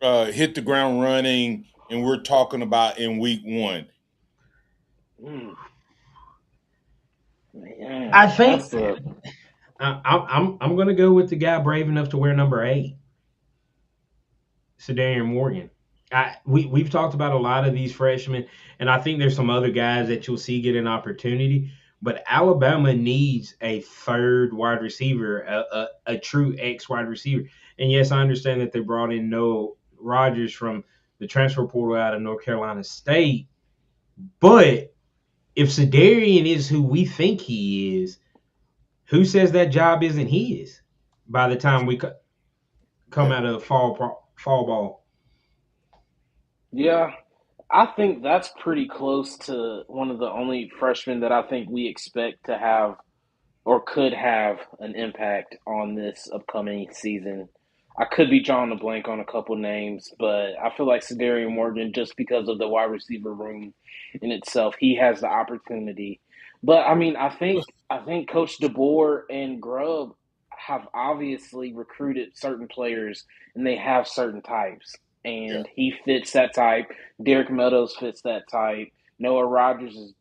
[SPEAKER 3] hit the ground running, and we're talking about in week 1?
[SPEAKER 4] Mm, man,
[SPEAKER 5] I think
[SPEAKER 4] that's a
[SPEAKER 5] I'm going to go with the guy brave enough to wear number 8, Cedarian Morgan. We've talked about a lot of these freshmen, and I think there's some other guys that you'll see get an opportunity. But Alabama needs a third wide receiver, a true X wide receiver. And yes, I understand that they brought in Noah Rogers from the transfer portal out of North Carolina State. But if Cedarian is who we think he is, who says that job isn't his by the time we come
[SPEAKER 3] Yeah.
[SPEAKER 5] out of fall ball?
[SPEAKER 4] yeah. I think that's pretty close to one of the only freshmen that I think we expect to have or could have an impact on this upcoming season. I could be drawing a blank on a couple names, but I feel like Cedarian Morgan, just because of the wide receiver room in itself, he has the opportunity. But I mean, I think Coach DeBoer and Grubb have obviously recruited certain players, and they have certain types,
[SPEAKER 3] Yeah.
[SPEAKER 4] and he fits that type. Derek Meadows fits that type. Noah Rogers is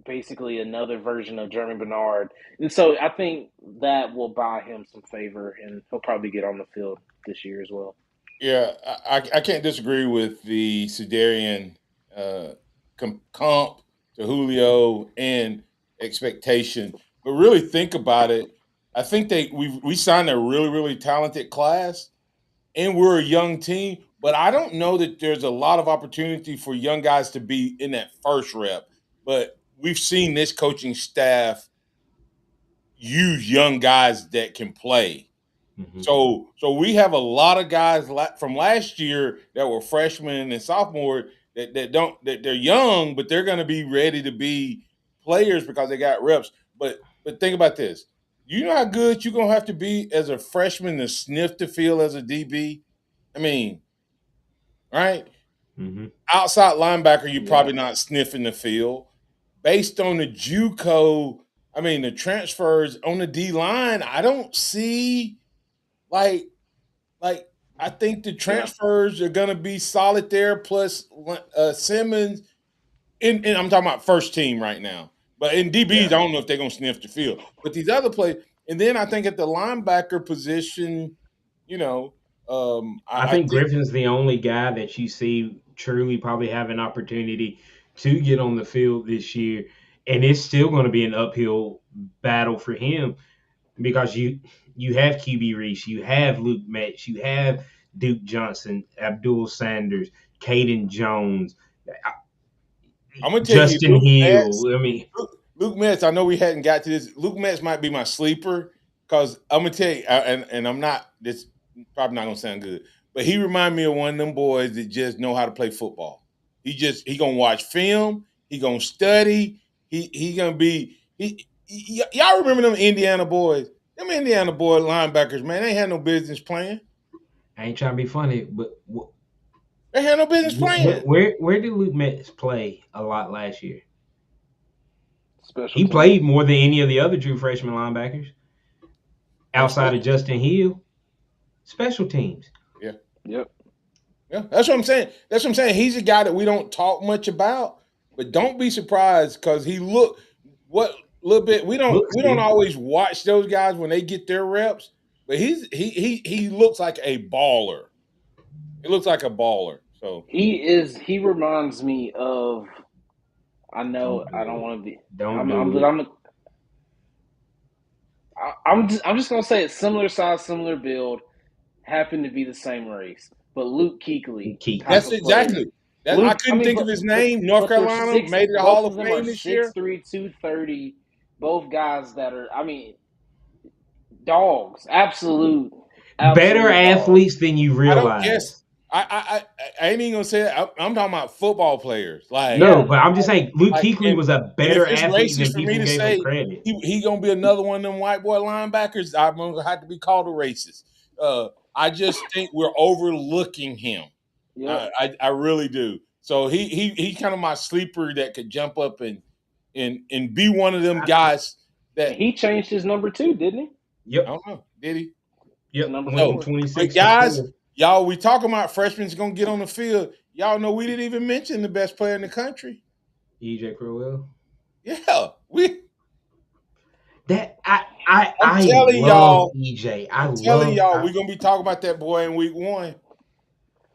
[SPEAKER 4] basically another version of Jeremy Bernard. And so I think that will buy him some favor, and he'll probably get on the field this year as well.
[SPEAKER 3] Yeah, I can't disagree with the Sedarian uh, comp to Julio and expectation. But really think about it. I think we signed a really, really talented class and we're a young team, but I don't know that there's a lot of opportunity for young guys to be in that first rep. But we've seen this coaching staff use young guys that can play.
[SPEAKER 5] Mhm.
[SPEAKER 3] So we have a lot of guys from last year that were freshmen and sophomore that they're young, but they're going to be ready to be players because they got reps. But think about this: you know how good you're going to have to be as a freshman to sniff the field as a DB. I mean, right?
[SPEAKER 5] Mhm.
[SPEAKER 3] Outside linebacker, you're
[SPEAKER 4] Yeah.
[SPEAKER 3] probably not sniffing the field. Based on the JUCO, I mean the transfers on the D line, I don't see like like I think the
[SPEAKER 4] Yeah.
[SPEAKER 3] transfers are gonna be solid there. Plus Simmons, and I'm talking about first team right now. But in DBs, I
[SPEAKER 4] Yeah.
[SPEAKER 3] don't know if they're gonna sniff the field. But these other players, and then I think at the linebacker position, you know,
[SPEAKER 5] I
[SPEAKER 3] I
[SPEAKER 5] think
[SPEAKER 3] think
[SPEAKER 5] Griffin's the only guy that you see truly probably have an opportunity to get on the field this year, and it's still going to be an uphill battle for him because you have QB Reese, you have Luke Metz, you have Duke Johnson, Abdul Sanders, Caden Jones,
[SPEAKER 3] I'm gonna tell you,
[SPEAKER 5] Justin Hill. I mean,
[SPEAKER 3] Luke Metz. I know we hadn't got to this. Luke Metz might be my sleeper because I'm gonna tell you, and I'm not. This probably not gonna sound good, but he remind me of one of them boys that just know how to play football. He gonna watch film. He gonna study. He gonna be. Y'all remember them Indiana boys? Them Indiana boy linebackers, man, they ain't had no business playing.
[SPEAKER 5] I ain't trying to be funny, but
[SPEAKER 3] They had no business playing.
[SPEAKER 5] where did Luke Metz play a lot last year?
[SPEAKER 4] Special
[SPEAKER 5] He
[SPEAKER 4] teams.
[SPEAKER 5] played more than any of the other true freshman linebackers
[SPEAKER 3] On
[SPEAKER 5] outside of
[SPEAKER 3] special
[SPEAKER 5] Justin Hill. Special teams.
[SPEAKER 3] Yeah.
[SPEAKER 4] Yep.
[SPEAKER 3] Yeah, that's what I'm saying. That's what I'm saying. He's a guy that we don't talk much about, but don't be surprised because he look what little bit
[SPEAKER 5] Looks
[SPEAKER 3] we don't
[SPEAKER 5] good.
[SPEAKER 3] always watch those guys when they get their reps, but he looks like a baller. He looks like a baller. So
[SPEAKER 4] He reminds me of. I know
[SPEAKER 5] Don't
[SPEAKER 4] I
[SPEAKER 5] do
[SPEAKER 4] don't
[SPEAKER 5] it.
[SPEAKER 4] want to be.
[SPEAKER 5] Don't
[SPEAKER 4] I'm.
[SPEAKER 5] do
[SPEAKER 4] But
[SPEAKER 5] it.
[SPEAKER 4] I'm just gonna say it's similar size, similar build. Happen to be the same race, but Luke Kuechly type
[SPEAKER 5] Keekly.
[SPEAKER 3] that's
[SPEAKER 4] of player.
[SPEAKER 3] exactly that. I
[SPEAKER 4] Luke, I
[SPEAKER 3] couldn't
[SPEAKER 4] mean,
[SPEAKER 3] think of his name. North
[SPEAKER 4] but they're
[SPEAKER 3] Carolina
[SPEAKER 4] six.
[SPEAKER 3] made it the
[SPEAKER 4] Both
[SPEAKER 3] Hall
[SPEAKER 4] of
[SPEAKER 3] of
[SPEAKER 4] them are
[SPEAKER 3] Fame this year.
[SPEAKER 4] 6'3", 230. Both guys that are. I mean, dogs.
[SPEAKER 5] Better
[SPEAKER 4] Absolute dogs.
[SPEAKER 5] athletes than you
[SPEAKER 3] I don't guess.
[SPEAKER 5] realize.
[SPEAKER 3] I ain't even gonna say it. I'm talking about football players.
[SPEAKER 5] No,
[SPEAKER 4] Yeah.
[SPEAKER 5] but I'm just saying Luke
[SPEAKER 3] Like
[SPEAKER 5] Kuechly was a
[SPEAKER 3] and if
[SPEAKER 5] better
[SPEAKER 3] it's
[SPEAKER 5] athlete
[SPEAKER 3] racist
[SPEAKER 5] than
[SPEAKER 3] for me
[SPEAKER 5] people
[SPEAKER 3] to
[SPEAKER 5] gave him
[SPEAKER 3] say
[SPEAKER 5] credit.
[SPEAKER 3] he gonna be another one of them white boy linebackers, I'm gonna have to be called a racist. I just think we're overlooking him.
[SPEAKER 4] Yep.
[SPEAKER 3] I really do. So he's kind of my sleeper that could jump up and be one of them guys
[SPEAKER 4] And
[SPEAKER 3] that
[SPEAKER 4] he changed his number too, didn't he?
[SPEAKER 3] I
[SPEAKER 5] Yep.
[SPEAKER 3] don't know. Did he?
[SPEAKER 4] To
[SPEAKER 5] Yep.
[SPEAKER 4] number
[SPEAKER 5] Went from
[SPEAKER 3] So,
[SPEAKER 4] 4.
[SPEAKER 3] but
[SPEAKER 5] 26 to
[SPEAKER 3] guys,
[SPEAKER 5] 4.
[SPEAKER 3] y'all, we talking about freshmen gonna get on the field. Y'all know we didn't even mention the best player in the country.
[SPEAKER 5] EJ Crowell.
[SPEAKER 3] Yeah, we
[SPEAKER 5] That I
[SPEAKER 3] I'm
[SPEAKER 5] I
[SPEAKER 3] telling
[SPEAKER 5] love
[SPEAKER 3] y'all,
[SPEAKER 5] EJ.
[SPEAKER 3] I'm telling y'all, we're gonna be talking about that boy in week one.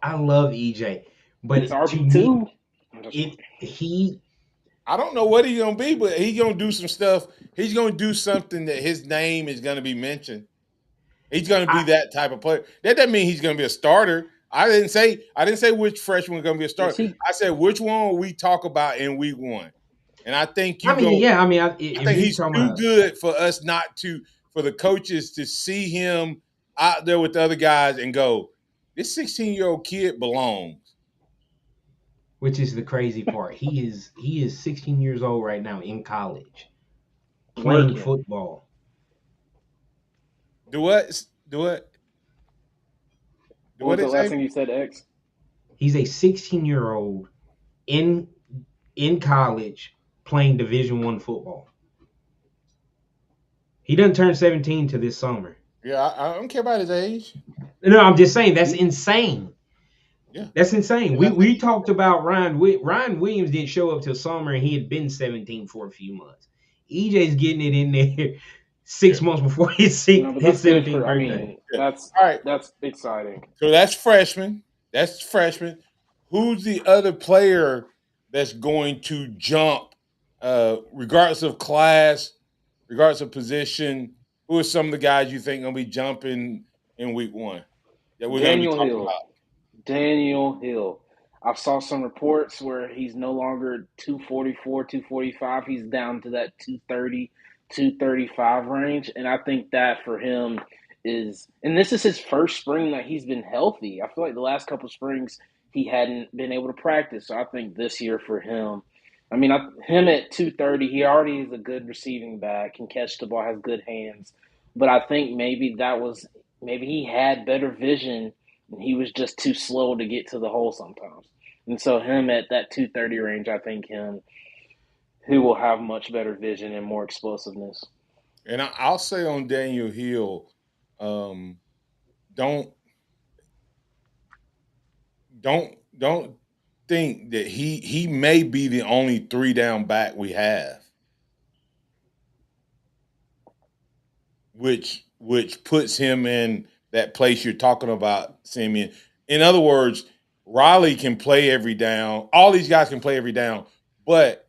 [SPEAKER 5] I love EJ.
[SPEAKER 4] He's
[SPEAKER 5] But to me,
[SPEAKER 4] RB2.
[SPEAKER 5] he
[SPEAKER 3] I don't know what he's gonna be, but he's gonna do some stuff. He's gonna do something that his name is gonna be mentioned. He's gonna be
[SPEAKER 5] I
[SPEAKER 3] that type of player. That doesn't mean he's gonna be a starter. I didn't say which freshman was gonna be a
[SPEAKER 4] Is
[SPEAKER 3] starter.
[SPEAKER 4] he?
[SPEAKER 3] I said which one will we talk about in week one. And I think
[SPEAKER 5] I mean, yeah, I mean,
[SPEAKER 3] I
[SPEAKER 5] if
[SPEAKER 3] think
[SPEAKER 5] you're
[SPEAKER 3] he's
[SPEAKER 5] talking
[SPEAKER 3] too
[SPEAKER 5] about,
[SPEAKER 3] good for us not to for the coaches to see him out there with the other guys and go, this 16-year-old kid belongs.
[SPEAKER 5] which is the crazy part, he is 16 years old right now in college playing
[SPEAKER 4] Working.
[SPEAKER 5] football.
[SPEAKER 3] Do what? Do what? Do
[SPEAKER 4] What
[SPEAKER 3] what
[SPEAKER 4] was the
[SPEAKER 3] it
[SPEAKER 4] last
[SPEAKER 3] say?
[SPEAKER 4] thing you said, X?
[SPEAKER 5] He's a 16-year-old in in college playing Division I football. He doesn't turn 17 to this summer.
[SPEAKER 3] Yeah, I don't care about his age.
[SPEAKER 5] No, I'm just saying that's insane.
[SPEAKER 3] Yeah.
[SPEAKER 5] That's insane.
[SPEAKER 3] And I think
[SPEAKER 5] We talked about Ryan Williams didn't show up till summer and he had been 17 for a few months. EJ's getting it in there 6 months before
[SPEAKER 4] No, but
[SPEAKER 5] his
[SPEAKER 4] that's good
[SPEAKER 5] 17th
[SPEAKER 4] for. I
[SPEAKER 5] birthday.
[SPEAKER 4] mean, that's
[SPEAKER 3] all right.
[SPEAKER 4] that's exciting.
[SPEAKER 3] So that's freshman. That's freshman. Who's the other player that's going to jump, regardless of class, regardless of position? Who are some of the guys you think going to be jumping in week one that we're going to be
[SPEAKER 4] Daniel
[SPEAKER 3] talking
[SPEAKER 4] Hill.
[SPEAKER 3] about?
[SPEAKER 4] Daniel Hill. I saw some reports where he's no longer 244, 245. He's down to that 230, 235 range. And I think that for him is, and this is his first spring that he's been healthy. I feel like the last couple of springs he hadn't been able to practice. So I think this year for him, him at 230, he already is a good receiving back, can catch the ball, has good hands. But I think maybe he had better vision and he was just too slow to get to the hole sometimes. And so him at that 230 range, I think him who will have much better vision and more explosiveness.
[SPEAKER 3] And I'll say on Daniel Hill, um, don't don't think that he may be the only three down back we have, which puts him in that place you're talking about, Simeon. In other words, Riley can play every down. All these guys can play every down, but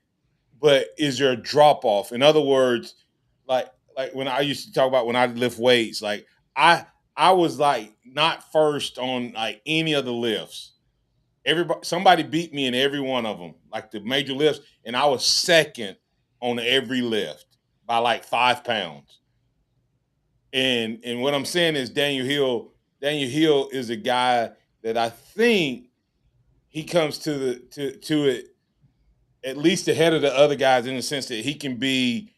[SPEAKER 3] is there a drop off? In other words, like when I used to talk about when I lift weights, like I I was like not first on like any of the lifts. Everybody, somebody beat me in every one of them, like the major lifts, and I was second on every lift by like 5 pounds. And what I'm saying is Daniel Hill. Daniel Hill is a guy that I think he comes to it at least ahead of the other guys in the sense that he can be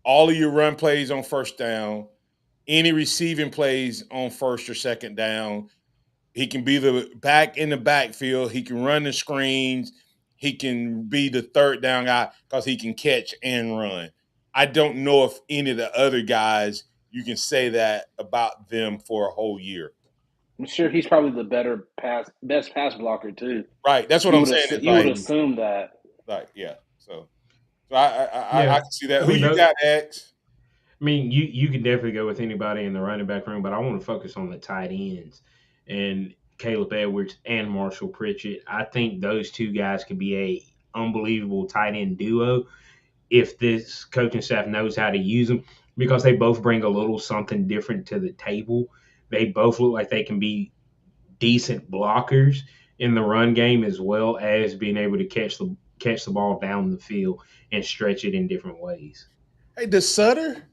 [SPEAKER 3] all of your run plays on first down, any receiving plays on first or second down. He can be the back in the backfield. He can run the screens. He can be the third down guy because he can catch and run. I don't know if any of the other guys you can say that about them for a whole year.
[SPEAKER 4] I'm sure he's probably the best pass blocker too.
[SPEAKER 3] Right. That's what I'm saying. It's
[SPEAKER 4] You would
[SPEAKER 3] like,
[SPEAKER 4] assume that.
[SPEAKER 3] yeah. So I
[SPEAKER 5] Yeah,
[SPEAKER 3] can see that.
[SPEAKER 5] I
[SPEAKER 3] Who
[SPEAKER 5] think
[SPEAKER 3] you
[SPEAKER 5] though.
[SPEAKER 3] got, X?
[SPEAKER 5] I mean, you can definitely go with anybody in the running back room, but I want to focus on the tight ends and Caleb Edwards and Marshall Pritchett. I think those two guys could be a unbelievable tight end duo if this coaching staff knows how to use them because they both bring a little something different to the table. They both look like they can be decent blockers in the run game as well as being able to catch the ball down the field and stretch it in different ways.
[SPEAKER 3] Hey, does Sutter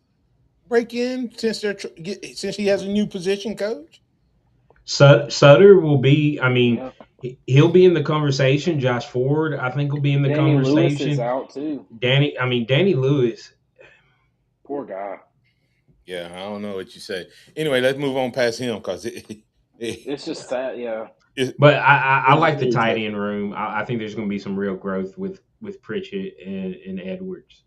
[SPEAKER 3] break in since he has a new position coach?
[SPEAKER 5] Sutter will be. I mean,
[SPEAKER 4] Yeah.
[SPEAKER 5] he'll be in the conversation. Josh Ford, I think, will be in the
[SPEAKER 4] Danny Lewis is
[SPEAKER 5] conversation.
[SPEAKER 4] out too.
[SPEAKER 5] Danny Lewis.
[SPEAKER 4] Poor guy.
[SPEAKER 3] Yeah, I don't know what you say. Anyway, let's move on past him because
[SPEAKER 4] It's just sad, yeah.
[SPEAKER 3] it,
[SPEAKER 5] But I like the
[SPEAKER 3] it's
[SPEAKER 5] tight
[SPEAKER 3] like,
[SPEAKER 5] end room. I think there's going to be some real growth with Pritchett and Edwards.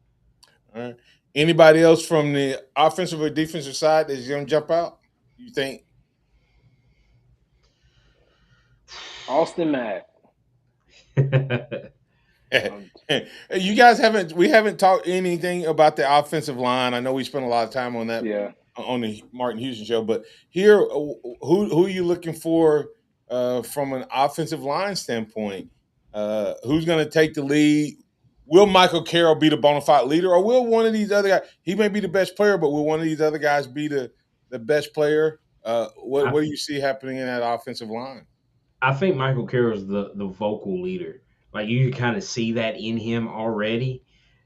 [SPEAKER 3] all right. Anybody else from the offensive or defensive side that's going to jump out? You think?
[SPEAKER 4] Austin Mack. Um,
[SPEAKER 3] You guys haven't. We haven't talked anything about the offensive line. I know we spent a lot of time on that
[SPEAKER 4] yeah.
[SPEAKER 3] on the Martin Houston show, but here, who are you looking for from an offensive line standpoint? Who's going to take the lead? Will Michael Carroll be the bona fide leader, or will one of these other guys? He may be the best player, but will one of these other guys be the best player? What
[SPEAKER 5] I
[SPEAKER 3] do you see happening in that offensive line?
[SPEAKER 5] I think Michael Carroll's the vocal leader. Like you can kind of see that in him already.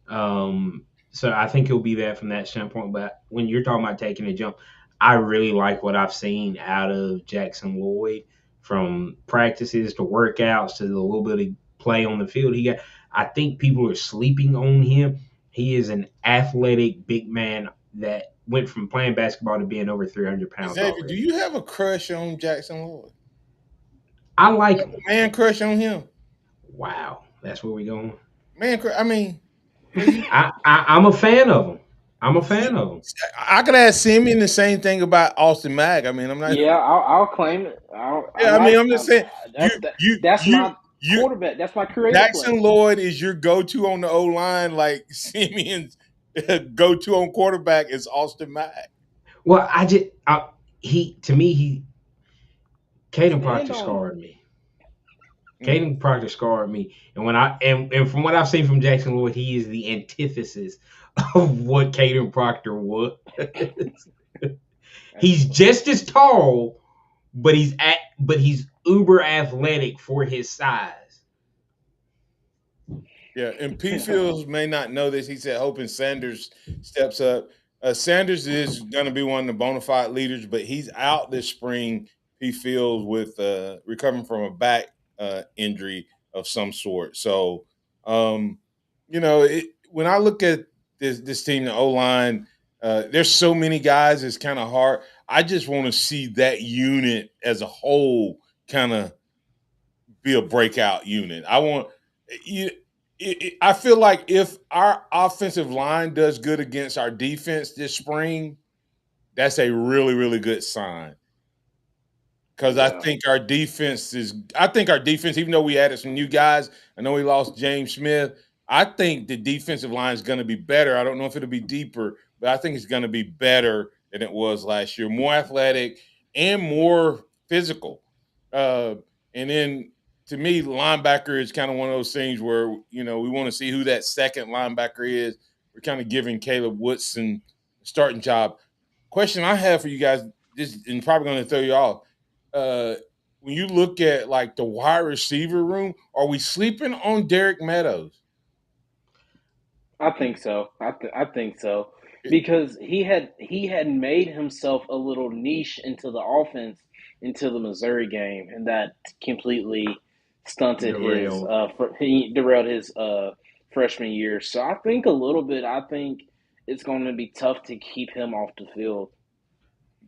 [SPEAKER 5] So I think he'll be that from that standpoint. But when you're talking about taking a jump, I really like what I've seen out of Jackson Lloyd from practices to workouts to the little bit of play on the field he got. I think people are sleeping on him. He is an athletic big man that went from playing basketball to being over 300 pounds
[SPEAKER 3] Xavier, do
[SPEAKER 5] already.
[SPEAKER 3] you have a crush on Jackson Lloyd?
[SPEAKER 5] I like him.
[SPEAKER 3] Man crush on him?
[SPEAKER 5] Wow, that's where we going.
[SPEAKER 3] Man crush. I mean, because
[SPEAKER 5] I'm a fan of him. I'm a fan of him.
[SPEAKER 3] I could ask Simeon the same thing about Austin Mack. I mean, I'm not.
[SPEAKER 4] Yeah, I'll claim it. I
[SPEAKER 3] Yeah, I mean,
[SPEAKER 4] like
[SPEAKER 3] I'm just saying you
[SPEAKER 4] that's my
[SPEAKER 3] you
[SPEAKER 4] quarterback. That's my creative
[SPEAKER 3] Jackson
[SPEAKER 4] player.
[SPEAKER 3] Lloyd is your go-to on the O line, like Simeon's go-to on quarterback is Austin Mack.
[SPEAKER 5] Well, he to me he Caden
[SPEAKER 4] Stand
[SPEAKER 5] Proctor
[SPEAKER 4] on him.
[SPEAKER 5] scarred me.
[SPEAKER 3] Mm.
[SPEAKER 5] Caden Proctor scarred me, and and from what I've seen from Jackson Lloyd, he is the antithesis of what Caden Proctor was. He's just as tall, but he's uber athletic for his size.
[SPEAKER 3] Yeah, and P. Fields may not know this. He said, hoping Sanders steps up. Sanders is going to be one of the bona fide leaders, but he's out this spring. P. Fields with recovering from a back injury of some sort. So, um, when I look at this team, the O line, there's so many guys. It's kind of hard. I just want to see that unit as a whole kind of be a breakout unit. I want you. I feel like if our offensive line does good against our defense this spring, that's a really, really good sign. Because I
[SPEAKER 4] Yeah,
[SPEAKER 3] think our defense is. I think our defense, even though we added some new guys, I know we lost James Smith. I think the defensive line is going to be better. I don't know if it'll be deeper, but I think it's going to be better than it was last year. More athletic and more physical. Uh, and then to me, linebacker is kind of one of those things where we want to see who that second linebacker is. We're kind of giving Caleb Woodson a starting job. Question I have for you guys, this and probably going to throw you off uh, when you look at like the wide receiver room, are we sleeping on Derek Meadows?
[SPEAKER 4] I think so. I think so because he had made himself a little niche into the offense into the Missouri game, and that completely stunted his
[SPEAKER 5] Derailed.
[SPEAKER 4] he derailed his freshman year. So I think a little bit. I think it's going to be tough to keep him off the field.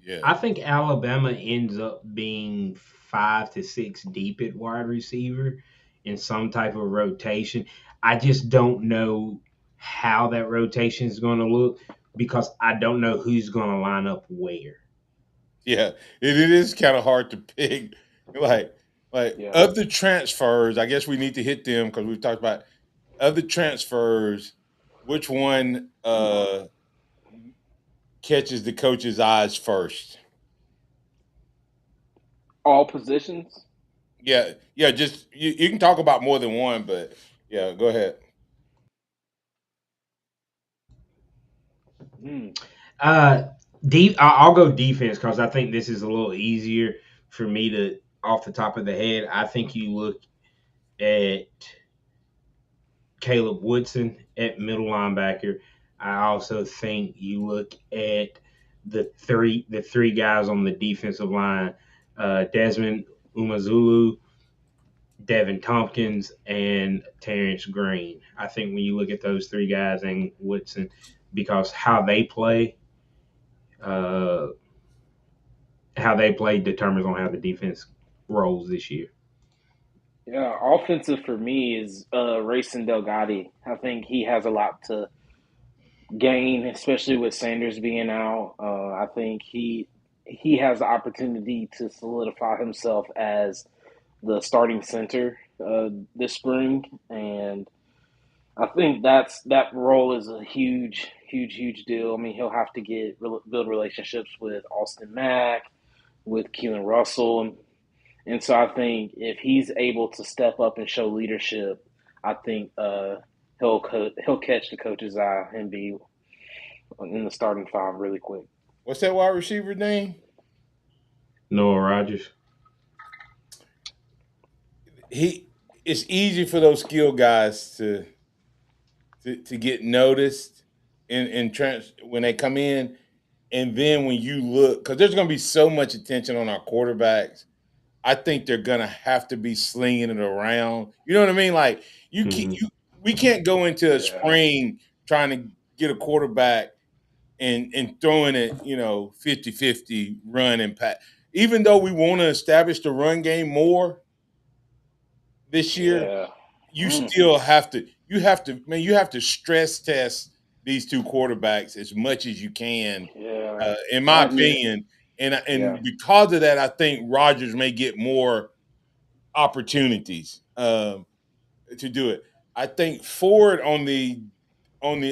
[SPEAKER 3] Yeah,
[SPEAKER 5] I think Alabama ends up being 5 to 6 deep at wide receiver in some type of rotation. I just don't know how that rotation is going to look because I don't know who's going to line up where.
[SPEAKER 3] yeah, it is kind of hard to pick. Like, like
[SPEAKER 4] Yeah.
[SPEAKER 3] of the transfers, I guess we need to hit them because we've talked about of the transfers, which one catches the coach's eyes first?
[SPEAKER 4] All positions.
[SPEAKER 3] Yeah, yeah. Just you can talk about more than one, but yeah, go ahead.
[SPEAKER 4] Hmm.
[SPEAKER 5] Uh, I'll go defense because I think this is a little easier for me to off the top of the head. I think you look at Caleb Woodson at middle linebacker. I also think you look at the three guys on the defensive line, Desmond Umazulu, Devin Tompkins, and Terrence Green. I think when you look at those three guys and Woodson, because uh, how they play determines on how the defense rolls this year.
[SPEAKER 4] Yeah, offensive for me is Racing Delgatti. I think he has a lot to gain, especially with Sanders being out. I think he has the opportunity to solidify himself as the starting center this spring, and I think that role is a huge deal. I mean, he'll have to build relationships with Austin Mack, with Keelan Russell, and so I think if he's able to step up and show leadership, I think he'll catch the coach's eye and be in the starting five really quick.
[SPEAKER 3] What's that wide receiver name?
[SPEAKER 5] Noah Rogers.
[SPEAKER 3] He. It's easy for those skill guys to get noticed when they come in, and then when you look, because there's going to be so much attention on our quarterbacks. I think they're going to have to be slinging it around. You know what I mean? Like
[SPEAKER 5] Mm-hmm.
[SPEAKER 3] we can't go into a
[SPEAKER 4] Yeah,
[SPEAKER 3] spring trying to get a quarterback and throwing it, 50-50 run and pass. Even though we want to establish the run game more this year,
[SPEAKER 4] yeah,
[SPEAKER 3] you still have to stress test these two quarterbacks as much as you can,
[SPEAKER 4] yeah.
[SPEAKER 3] in my
[SPEAKER 4] I need,
[SPEAKER 3] opinion. And
[SPEAKER 4] yeah,
[SPEAKER 3] because of that, I think Rodgers may get more opportunities to do it. I think Ford on the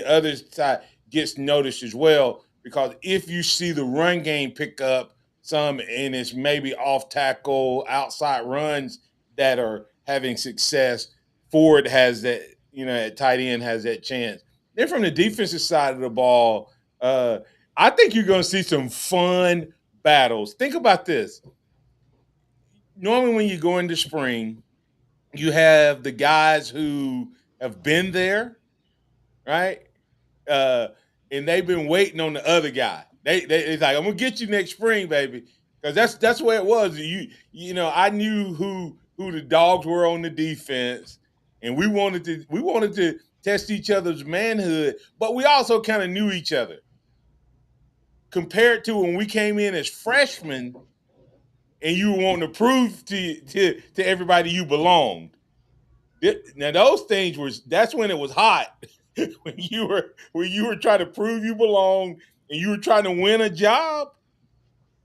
[SPEAKER 3] other side gets noticed as well because if you see the run game pick up some and it's maybe off tackle outside runs that are having success, Ford has that, at tight end has that chance. Then from the defensive side of the ball, I think you're going to see some fun battles. Think about this. Normally, when you go into spring, you have the guys who have been there, right? Uh, and they've been waiting on the other guy. It's like, I'm gonna get you next spring, baby, because that's where it was. I knew who the dogs were on the defense, and we wanted to test each other's manhood, but we also kind of knew each other compared to when we came in as freshmen, and you were wanting to prove to everybody you belonged. Now those things that's when it was hot. when you were trying to prove you belong and you were trying to win a job,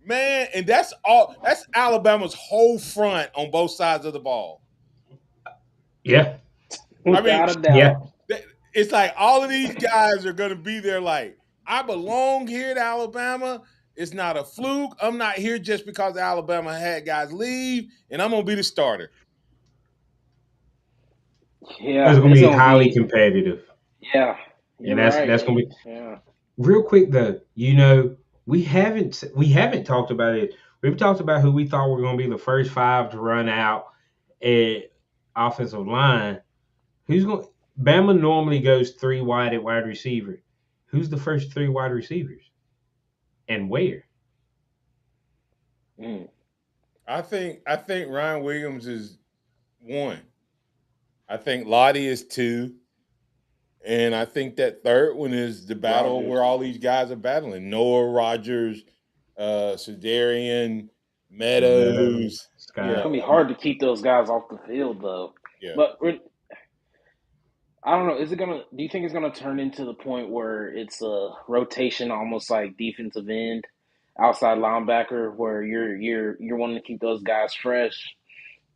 [SPEAKER 3] man, and that's Alabama's whole front on both sides of the ball.
[SPEAKER 5] Yeah.
[SPEAKER 3] I mean,
[SPEAKER 4] without a
[SPEAKER 5] Yeah.
[SPEAKER 4] doubt.
[SPEAKER 3] it's like all of these guys are going to be there like, I belong here at Alabama. It's not a fluke. I'm not here just because Alabama had guys leave, and I'm going to be the starter.
[SPEAKER 5] It's
[SPEAKER 4] Yeah,
[SPEAKER 5] gonna
[SPEAKER 4] it's
[SPEAKER 5] be
[SPEAKER 4] gonna
[SPEAKER 5] highly
[SPEAKER 4] be.
[SPEAKER 5] competitive.
[SPEAKER 4] Yeah,
[SPEAKER 5] And
[SPEAKER 4] you're right.
[SPEAKER 5] that's gonna be
[SPEAKER 4] Yeah.
[SPEAKER 5] real quick though. We haven't talked about it. We've talked about who we thought were gonna be the first five to run out at offensive line. Who's going Bama normally goes three wide at wide receiver. Who's the first three wide receivers? And where?
[SPEAKER 4] Mm.
[SPEAKER 3] I think Ryan Williams is one. I think Lottie is two. And I think that third one is the battle
[SPEAKER 4] Rogers.
[SPEAKER 3] where all these guys are battling. Noah Rogers, Sedarian,
[SPEAKER 5] Meadows,
[SPEAKER 3] Meadows.
[SPEAKER 4] It's
[SPEAKER 3] Yeah,
[SPEAKER 5] Scott.
[SPEAKER 4] gonna be hard to keep those guys off the field though.
[SPEAKER 3] yeah.
[SPEAKER 4] But I don't know. Is it gonna? Do you think it's gonna turn into the point where it's a rotation, almost like defensive end, outside linebacker, where you're wanting to keep those guys fresh?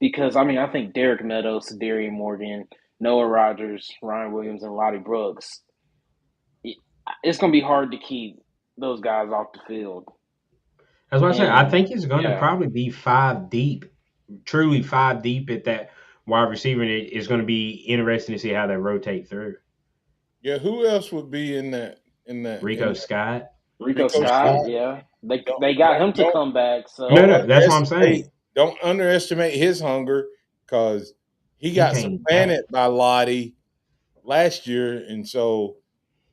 [SPEAKER 4] Because I mean, I think Derek Meadows, Darian Morgan, Noah Rogers, Ryan Williams, and Lottie Brooks. it- It's gonna be hard to keep those guys off the field.
[SPEAKER 5] That's what I said. I
[SPEAKER 4] And
[SPEAKER 5] think it's gonna
[SPEAKER 4] yeah,
[SPEAKER 5] probably be five deep, truly five deep at that wide receiver. And it's gonna be interesting to see how they rotate through.
[SPEAKER 3] Yeah, who else would be in that in
[SPEAKER 5] Rico
[SPEAKER 3] that
[SPEAKER 5] Scott.
[SPEAKER 4] Rico
[SPEAKER 3] Rico
[SPEAKER 4] Scott.
[SPEAKER 3] Scott?
[SPEAKER 4] Yeah, they
[SPEAKER 3] Don't
[SPEAKER 4] they got
[SPEAKER 3] don't
[SPEAKER 4] him to
[SPEAKER 3] don't
[SPEAKER 4] come back.
[SPEAKER 5] No,
[SPEAKER 3] don't
[SPEAKER 4] So
[SPEAKER 5] no, that's what I'm
[SPEAKER 3] underestimate
[SPEAKER 5] saying.
[SPEAKER 3] don't underestimate his hunger because he
[SPEAKER 5] He
[SPEAKER 3] got
[SPEAKER 5] came back.
[SPEAKER 3] supplanted by Lottie last year, and so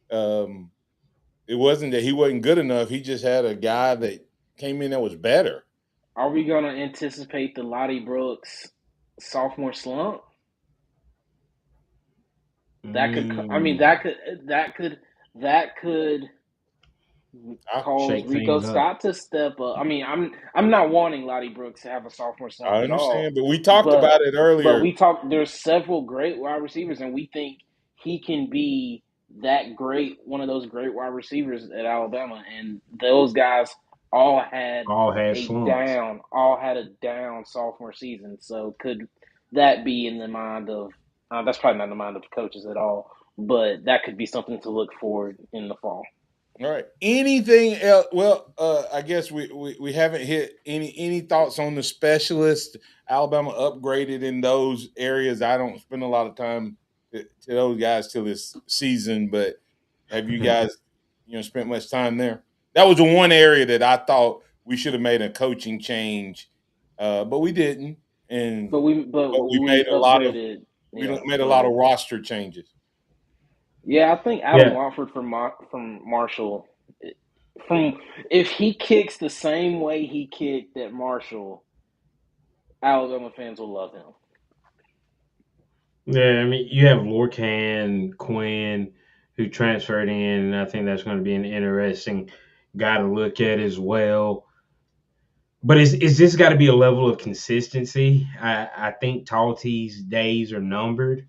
[SPEAKER 3] um, it wasn't that he wasn't good enough. He just had a guy that came in that was better.
[SPEAKER 4] are we gonna anticipate the Lottie Brooks sophomore slump? That could, I mean,
[SPEAKER 5] Mm,
[SPEAKER 4] that could
[SPEAKER 3] I,
[SPEAKER 4] cause
[SPEAKER 5] shake
[SPEAKER 4] Rico
[SPEAKER 5] things up.
[SPEAKER 4] Scott to step up. I mean, I'm not wanting Lottie Brooks to have a sophomore slump
[SPEAKER 3] I
[SPEAKER 4] at all,
[SPEAKER 3] understand, but we talked
[SPEAKER 4] but
[SPEAKER 3] about it earlier.
[SPEAKER 4] we talked. There's several great wide receivers, and we think he can be that great, one of those great wide receivers at Alabama, and those guys all had
[SPEAKER 5] All had slumps.
[SPEAKER 4] all had a down sophomore season. So could that be in the mind of? That's probably not in the mind of the coaches at all, but that could be something to look forward in the fall.
[SPEAKER 3] All right. Anything else? Well, I guess we haven't hit any thoughts on the specialist. Alabama upgraded in those areas. I don't spend a lot of time to those guys till this season, but have you guys spent much time there? That was the one area that I thought we should have made a coaching change, but we didn't, and
[SPEAKER 4] But
[SPEAKER 3] but we
[SPEAKER 4] we
[SPEAKER 3] made a lot of
[SPEAKER 4] upgraded.
[SPEAKER 3] we
[SPEAKER 4] Yeah,
[SPEAKER 3] made a
[SPEAKER 4] go
[SPEAKER 3] lot of
[SPEAKER 4] ahead.
[SPEAKER 3] roster changes.
[SPEAKER 4] Yeah, I think Adam
[SPEAKER 5] Yeah.
[SPEAKER 4] Watford from Marshall. From if he kicks the same way he kicked at Marshall, Alabama fans will love him.
[SPEAKER 5] Yeah, I mean, you have Lorcan, Quinn, who transferred in, and I think that's going to be an interesting guy to look at as well. But is this got to be a level of consistency? I think Talty's days are numbered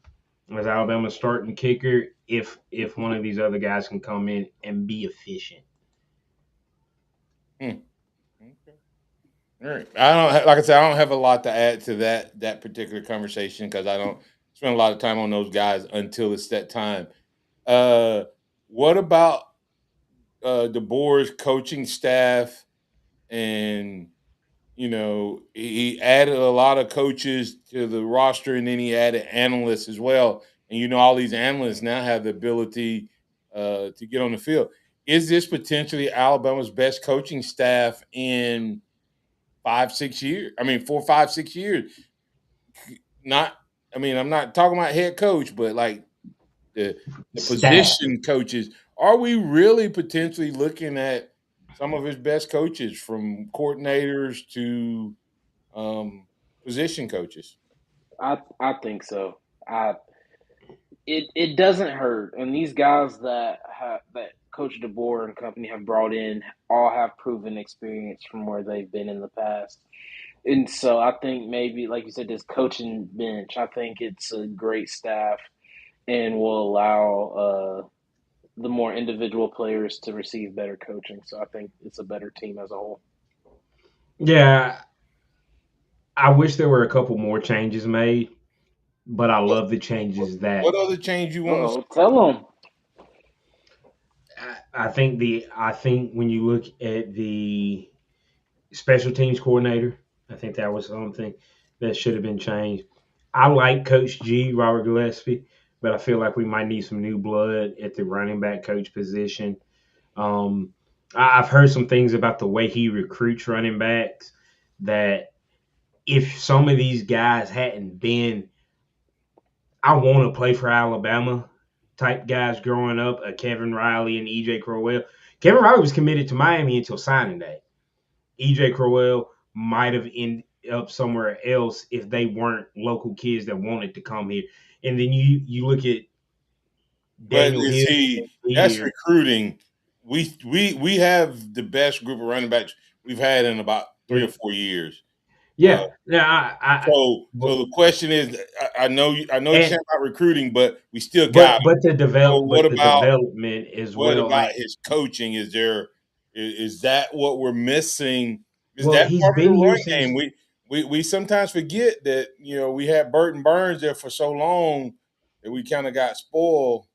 [SPEAKER 5] as Alabama's starting kicker. If one of these other guys can come in and be efficient.
[SPEAKER 3] Hmm. Okay. All right. Like I said, I don't have a lot to add to that particular conversation because I don't spend a lot of time on those guys until it's that time. Uh, what about the board's coaching staff and he added a lot of coaches to the roster, and then he added analysts as well. And all these analysts now have the ability to get on the field. Is this potentially Alabama's best coaching staff in 5, 6 years? I mean, 4, 5, 6 years. Not, I mean, I'm not talking about head coach, but like the
[SPEAKER 5] Staff.
[SPEAKER 3] position coaches. Are we really potentially looking at some of his best coaches, from coordinators to position coaches?
[SPEAKER 4] I think so. I it doesn't hurt, and these guys that Coach DeBoer and company have brought in all have proven experience from where they've been in the past. And so I think maybe, like you said, this coaching bench, I think it's a great staff and will allow the more individual players to receive better coaching. So I think it's a better team as a whole.
[SPEAKER 5] Yeah, I wish there were a couple more changes made, but I
[SPEAKER 3] What,
[SPEAKER 5] love the
[SPEAKER 3] what,
[SPEAKER 5] changes
[SPEAKER 3] what
[SPEAKER 5] that
[SPEAKER 3] other change you
[SPEAKER 4] Uh
[SPEAKER 3] want to
[SPEAKER 4] oh,
[SPEAKER 3] see?
[SPEAKER 4] tell them.
[SPEAKER 5] I think when you look at the special teams coordinator, I think that was something that should have been changed. I like Coach G, Robert Gillespie, but I feel like we might need some new blood at the running back coach position. Um, I've heard some things about the way he recruits running backs that if some of these guys hadn't been, I want to play for Alabama type guys growing up, Kevin Riley and EJ Crowell. Kevin Riley was committed to Miami until signing day. EJ Crowell might have ended up somewhere else if they weren't local kids that wanted to come here. And then you look at
[SPEAKER 3] But
[SPEAKER 5] Daniel
[SPEAKER 3] is
[SPEAKER 5] Hill
[SPEAKER 3] he? That's
[SPEAKER 5] here.
[SPEAKER 3] recruiting. We have the best group of running backs we've had in about 3 or 4 years. Uh,
[SPEAKER 5] Yeah.
[SPEAKER 3] so the question is, I know you're
[SPEAKER 5] And
[SPEAKER 3] saying about recruiting, but we still got
[SPEAKER 5] but
[SPEAKER 3] him. So
[SPEAKER 5] but the development as
[SPEAKER 3] what
[SPEAKER 5] well.
[SPEAKER 3] about his coaching? Is that what we're missing? Is
[SPEAKER 5] Well,
[SPEAKER 3] that
[SPEAKER 5] he's
[SPEAKER 3] part of the
[SPEAKER 5] been here
[SPEAKER 3] run game?
[SPEAKER 5] since.
[SPEAKER 3] We sometimes forget that we had Burton Burns there for so long that we kind of got spoiled.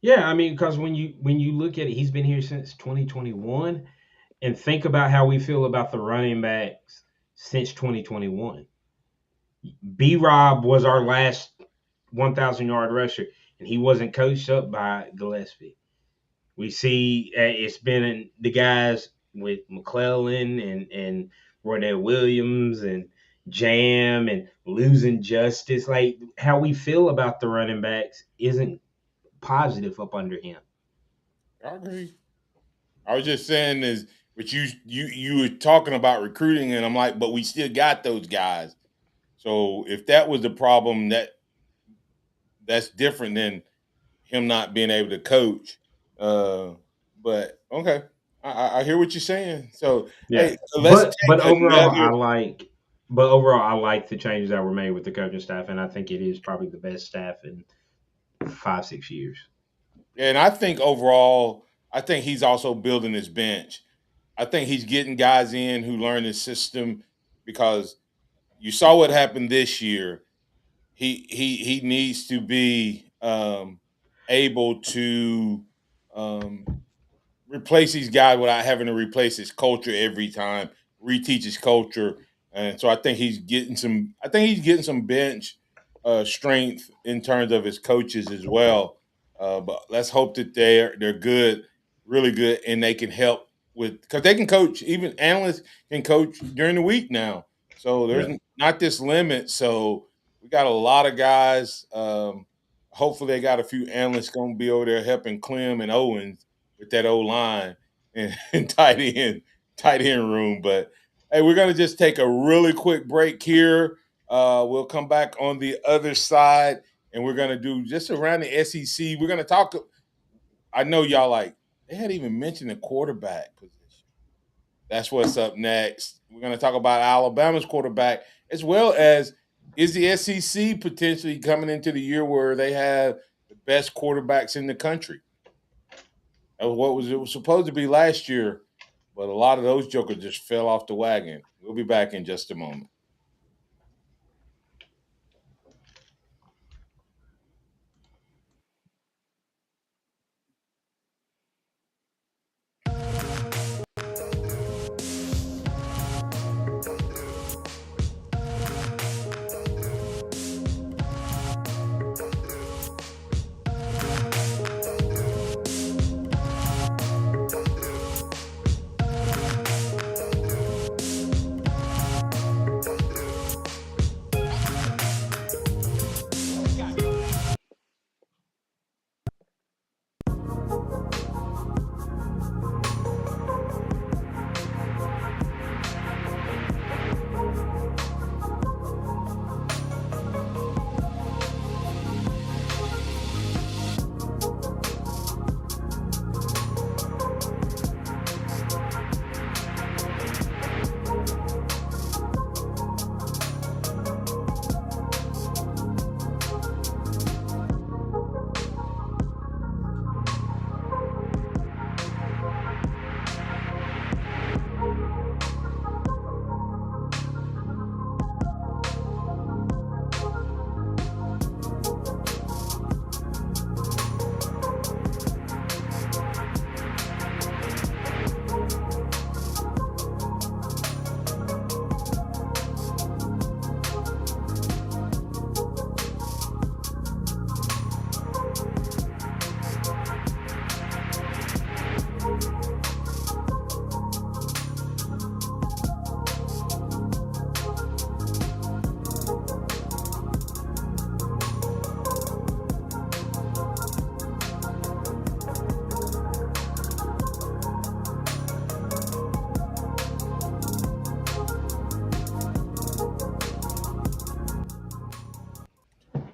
[SPEAKER 5] Yeah, I mean, because when you look at it, he's been here since 2021, and think about how we feel about the running backs since 2021. B Rob was our last 1,000-yard rusher, and he wasn't coached up by Gillespie. We see it's been the guys with McClellan and Roydell Williams and Jam and losing Justice. Like how we feel about the running backs isn't positive up under him.
[SPEAKER 3] I agree. I was just saying is, but you were talking about recruiting, and I'm like, but we still got those guys. So if that was the problem, that's different than him not being able to coach. Uh, but okay, I hear what you're saying. So
[SPEAKER 5] Yeah,
[SPEAKER 3] hey, let's
[SPEAKER 5] but
[SPEAKER 3] take
[SPEAKER 5] overall,
[SPEAKER 3] another.
[SPEAKER 5] I like the changes that were made with the coaching staff, and I think it is probably the best staff in 5 6 years.
[SPEAKER 3] And I think overall, I think he's also building his bench. I think he's getting guys in who learn his system, because you saw what happened this year. He needs to be able to um, replace these guys without having to replace his culture every time, reteach his culture. And so I think he's getting some. I think he's getting some bench strength in terms of his coaches as well. But let's hope that they're good, really good, and they can help with, because they can coach. Even analysts can coach during the week now. So there's
[SPEAKER 5] Yeah,
[SPEAKER 3] not this limit. So we got a lot of guys. Hopefully, they got a few analysts going to be over there helping Clem and Owens with that old line and tight end room. But hey, we're gonna just take a really quick break here. We'll come back on the other side, and we're gonna do just around the SEC. We're gonna talk. I know y'all like, they hadn't even mentioned the quarterback position. That's what's up next. We're gonna talk about Alabama's quarterback, as well as, is the SEC potentially coming into the year where they have the best quarterbacks in the country. That was what was it was supposed to be last year, but a lot of those jokers just fell off the wagon. We'll be back in just a moment.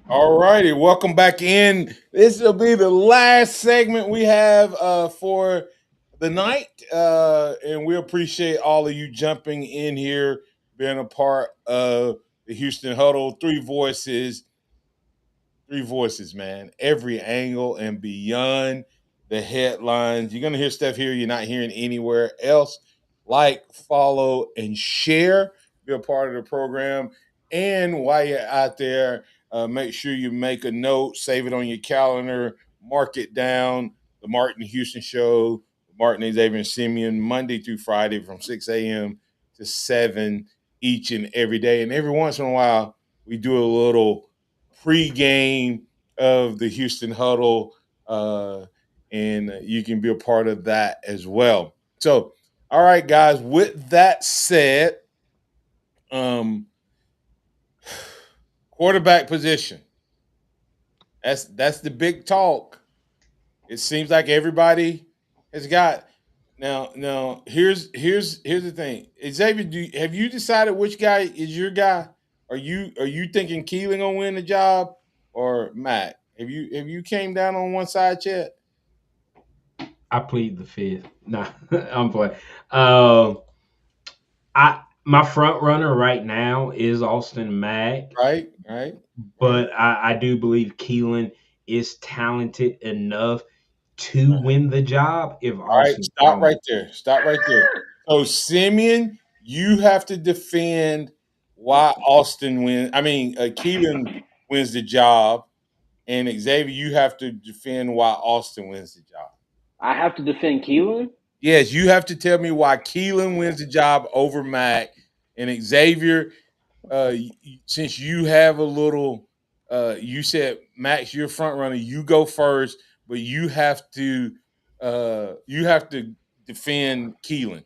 [SPEAKER 3] All righty, welcome back in. This will be the last segment we have for the night, and we appreciate all of you jumping in here, being a part of the Houston Huddle. Three voices, man. Every angle and beyond the headlines. You're gonna hear stuff here you're not hearing anywhere else. Like, follow, and share. Be a part of the program. And while you're out there, make sure you make a note, save it on your calendar, mark it down. The Martin Houston Show, Martin Xavier and Simeon, Monday through Friday from 6 a.m. to 7 each and every day. And every once in a while, we do a little pregame of the Houston Huddle, and you can be a part of that as well. So, all right, guys. With that said, um, quarterback position. That's the big talk. It seems like everybody has got. Now, here's the thing. Xavier, have you decided which guy is your guy? Are you thinking Keelan gonna win the job or Matt? Have you came down on one side yet?
[SPEAKER 5] I plead the fifth. Nah, I'm playing. Um, I my front runner right now is Austin Mack,
[SPEAKER 3] Right, right, right.
[SPEAKER 5] but I do believe Keelan is talented enough to win the job if
[SPEAKER 3] All right,
[SPEAKER 5] Austin
[SPEAKER 3] stop
[SPEAKER 5] thrown.
[SPEAKER 3] right there. Stop right there. So Simeon, you have to defend why Austin wins. I mean, Keelan wins the job, and Xavier, you have to defend why Austin wins the job.
[SPEAKER 4] I have to defend Keelan.
[SPEAKER 3] Yes, you have to tell me why Keelan wins the job over Mac, and Xavier. Since you have a little, you said Max, you're front runner. You go first, but you have to defend Keelan.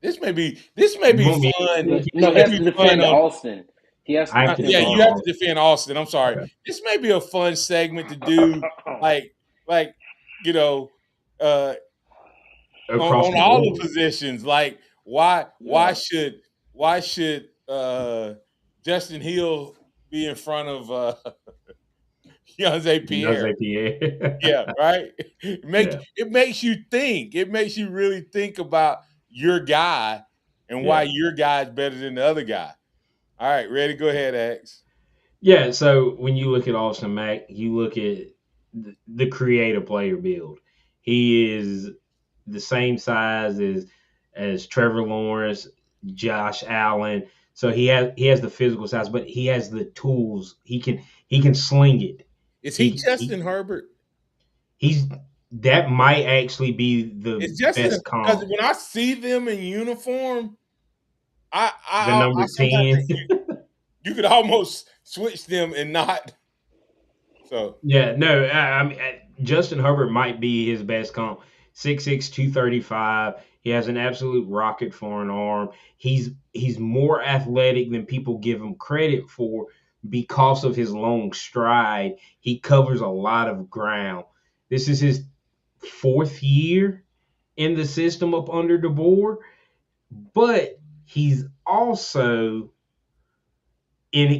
[SPEAKER 3] This may be
[SPEAKER 5] You want me to
[SPEAKER 3] fun.
[SPEAKER 5] defend
[SPEAKER 3] This
[SPEAKER 4] No, he
[SPEAKER 3] may
[SPEAKER 5] Keelan?
[SPEAKER 4] has
[SPEAKER 3] be
[SPEAKER 4] to
[SPEAKER 3] fun
[SPEAKER 4] defend
[SPEAKER 3] on.
[SPEAKER 4] Austin. He has to
[SPEAKER 5] I have to
[SPEAKER 4] defend
[SPEAKER 3] Yeah,
[SPEAKER 5] defend
[SPEAKER 3] you have
[SPEAKER 4] Austin.
[SPEAKER 3] to
[SPEAKER 5] Austin.
[SPEAKER 3] defend Austin. I'm sorry.
[SPEAKER 5] Okay.
[SPEAKER 3] This may be a fun segment to do, like like you know, uh,
[SPEAKER 5] Across
[SPEAKER 3] on
[SPEAKER 5] the
[SPEAKER 3] all the
[SPEAKER 5] board.
[SPEAKER 3] positions. Like why why
[SPEAKER 4] Yeah,
[SPEAKER 3] should why should Justin Hill be in front of Beyonce
[SPEAKER 5] You know,
[SPEAKER 3] Pierre? Yeah,
[SPEAKER 5] Pierre.
[SPEAKER 3] right. It makes you think. It makes you really think about your guy and why
[SPEAKER 5] Yeah.
[SPEAKER 3] your guy is better than the other guy. All right, ready? Go ahead, X.
[SPEAKER 5] Yeah, so when you look at Austin Mack, you look at the creative player build. He is the same size as Trevor Lawrence, Josh Allen. So he has the physical size, but he has the tools. He can sling it.
[SPEAKER 3] Is he
[SPEAKER 5] He
[SPEAKER 3] Justin Herbert?
[SPEAKER 5] he's that might actually be the
[SPEAKER 3] Is Justin
[SPEAKER 5] best
[SPEAKER 3] because
[SPEAKER 5] comp.
[SPEAKER 3] when I see them in uniform, I
[SPEAKER 5] The
[SPEAKER 3] I, I
[SPEAKER 5] number
[SPEAKER 3] sometimes
[SPEAKER 5] 10.
[SPEAKER 3] think you could almost switch them and not. So
[SPEAKER 5] Yeah, no, I mean, Justin Herbert might be his best comp. 6'6", 235. He has an absolute rocket for an arm. He's more athletic than people give him credit for because of his long stride. He covers a lot of ground. This is his fourth year in the system up under DeBoer, but he's also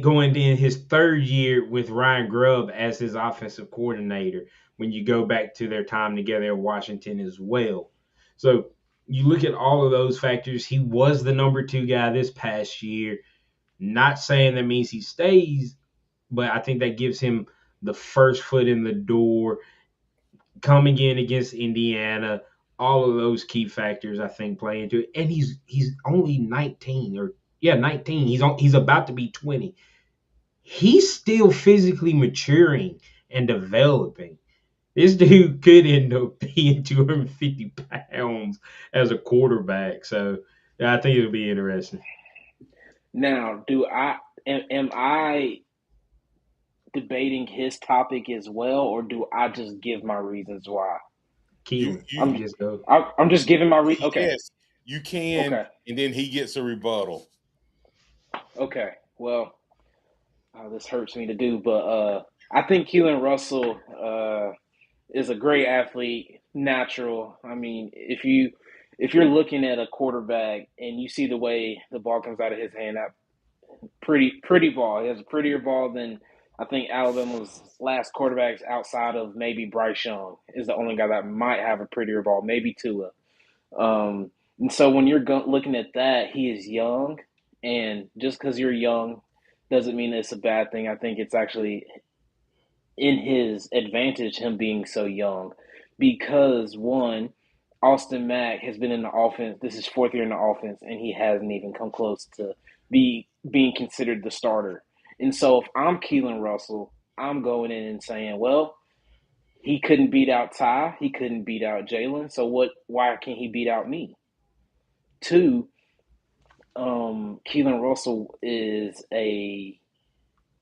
[SPEAKER 5] going in his third year with Ryan Grubb as his offensive coordinator when you go back to their time together at Washington as well. So you look at all of those factors. He was the number two guy this past year. Not saying that means he stays, but I think that gives him the first foot in the door coming in against Indiana. All of those key factors I think play into it. And he's only 19 or yeah, 19. He's about to be 20. He's still physically maturing and developing. This dude could end up being 250 pounds as a quarterback. So yeah, I think it'll be interesting.
[SPEAKER 4] now, am I debating his topic as well, or do I just give my reasons why?
[SPEAKER 3] you
[SPEAKER 5] Keelan,
[SPEAKER 3] you
[SPEAKER 5] you
[SPEAKER 4] I'm
[SPEAKER 5] just go.
[SPEAKER 4] I'm just giving my okay,
[SPEAKER 3] yes, you can,
[SPEAKER 4] okay,
[SPEAKER 3] and then he gets a rebuttal.
[SPEAKER 4] okay. Well, this hurts me to do, but I think Keelan Russell is a great athlete, natural. I mean, if you're looking at a quarterback and you see the way the ball comes out of his hand, that pretty ball. He has a prettier ball than I think Alabama's last quarterbacks outside of maybe Bryce Young is the only guy that might have a prettier ball, maybe Tua. And so when you're looking at that, he is young, and just because you're young doesn't mean it's a bad thing. I think it's actually in his advantage him being so young, because one, Austin Mack has been in the offense. This is fourth year in the offense, and he hasn't even come close to being considered the starter. And so if I'm Keelan Russell, I'm going in and saying, well, he couldn't beat out Ty, he couldn't beat out Jalen. So what? Why can't he beat out me? Two, Keelan Russell is a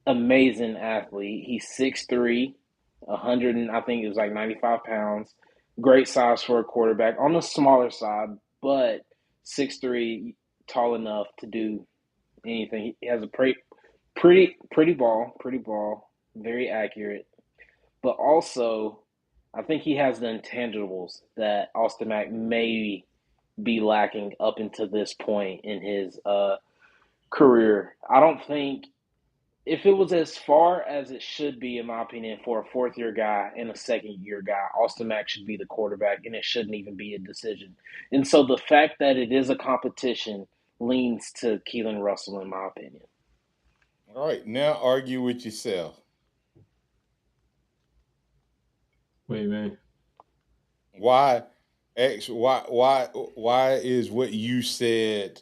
[SPEAKER 4] amazing athlete. He's 6'3", 100 and I think it was like 95 pounds. Great size for a quarterback. On the smaller side, but 6'3", tall enough to do anything. He has a pretty ball, very accurate. But also, I think he has the intangibles that Austin Mack may be lacking up until this point in his career. I don't think if it was as far as it should be, in my opinion, for a fourth year guy and a second year guy, Austin Mack should be the quarterback, and it shouldn't even be a decision. And so the fact that it is a competition leans to Keelan Russell, in my opinion.
[SPEAKER 3] All right, now argue with yourself.
[SPEAKER 5] Wait, man.
[SPEAKER 3] Why is what you said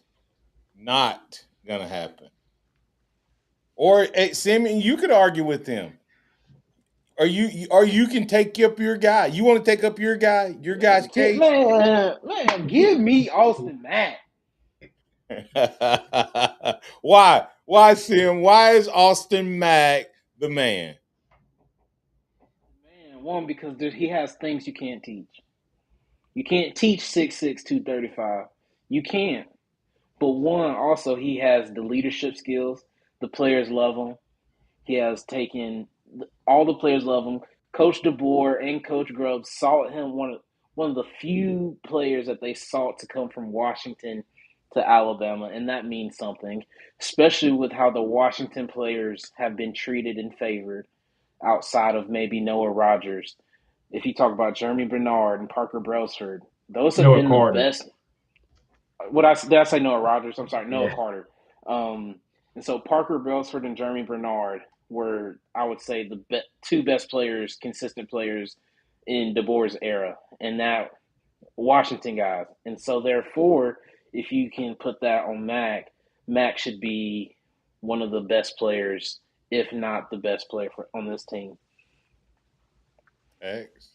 [SPEAKER 3] not gonna happen? Or hey, Simeon, you could argue with him. Or you can take up your guy. You want to take up your guy's case?
[SPEAKER 4] Man, give me Austin Mack.
[SPEAKER 3] Why? Why, Sim? Why is Austin Mack the man?
[SPEAKER 4] Man, one, because he has things you can't teach. You can't teach 6'6", 235. You can't. But one, also, he has the leadership skills. The players love him. He has taken all the players love him. Coach DeBoer and Coach Grubb sought him one of the few players that they sought to come from Washington to Alabama, and that means something, especially with how the Washington players have been treated and favored outside of maybe Noah Rogers. If you talk about Jeremy Bernard and Parker Brailsford, those have
[SPEAKER 5] Noah
[SPEAKER 4] been the
[SPEAKER 5] Carter.
[SPEAKER 4] best. Did I say Noah Rogers? I'm sorry, Noah Carter. And so Parker Brailsford and Jeremy Bernard were, I would say, the two best players, consistent players in DeBoer's era, and that Washington guys. And so therefore, if you can put that on Mack should be one of the best players, if not the best player on this team.
[SPEAKER 3] X.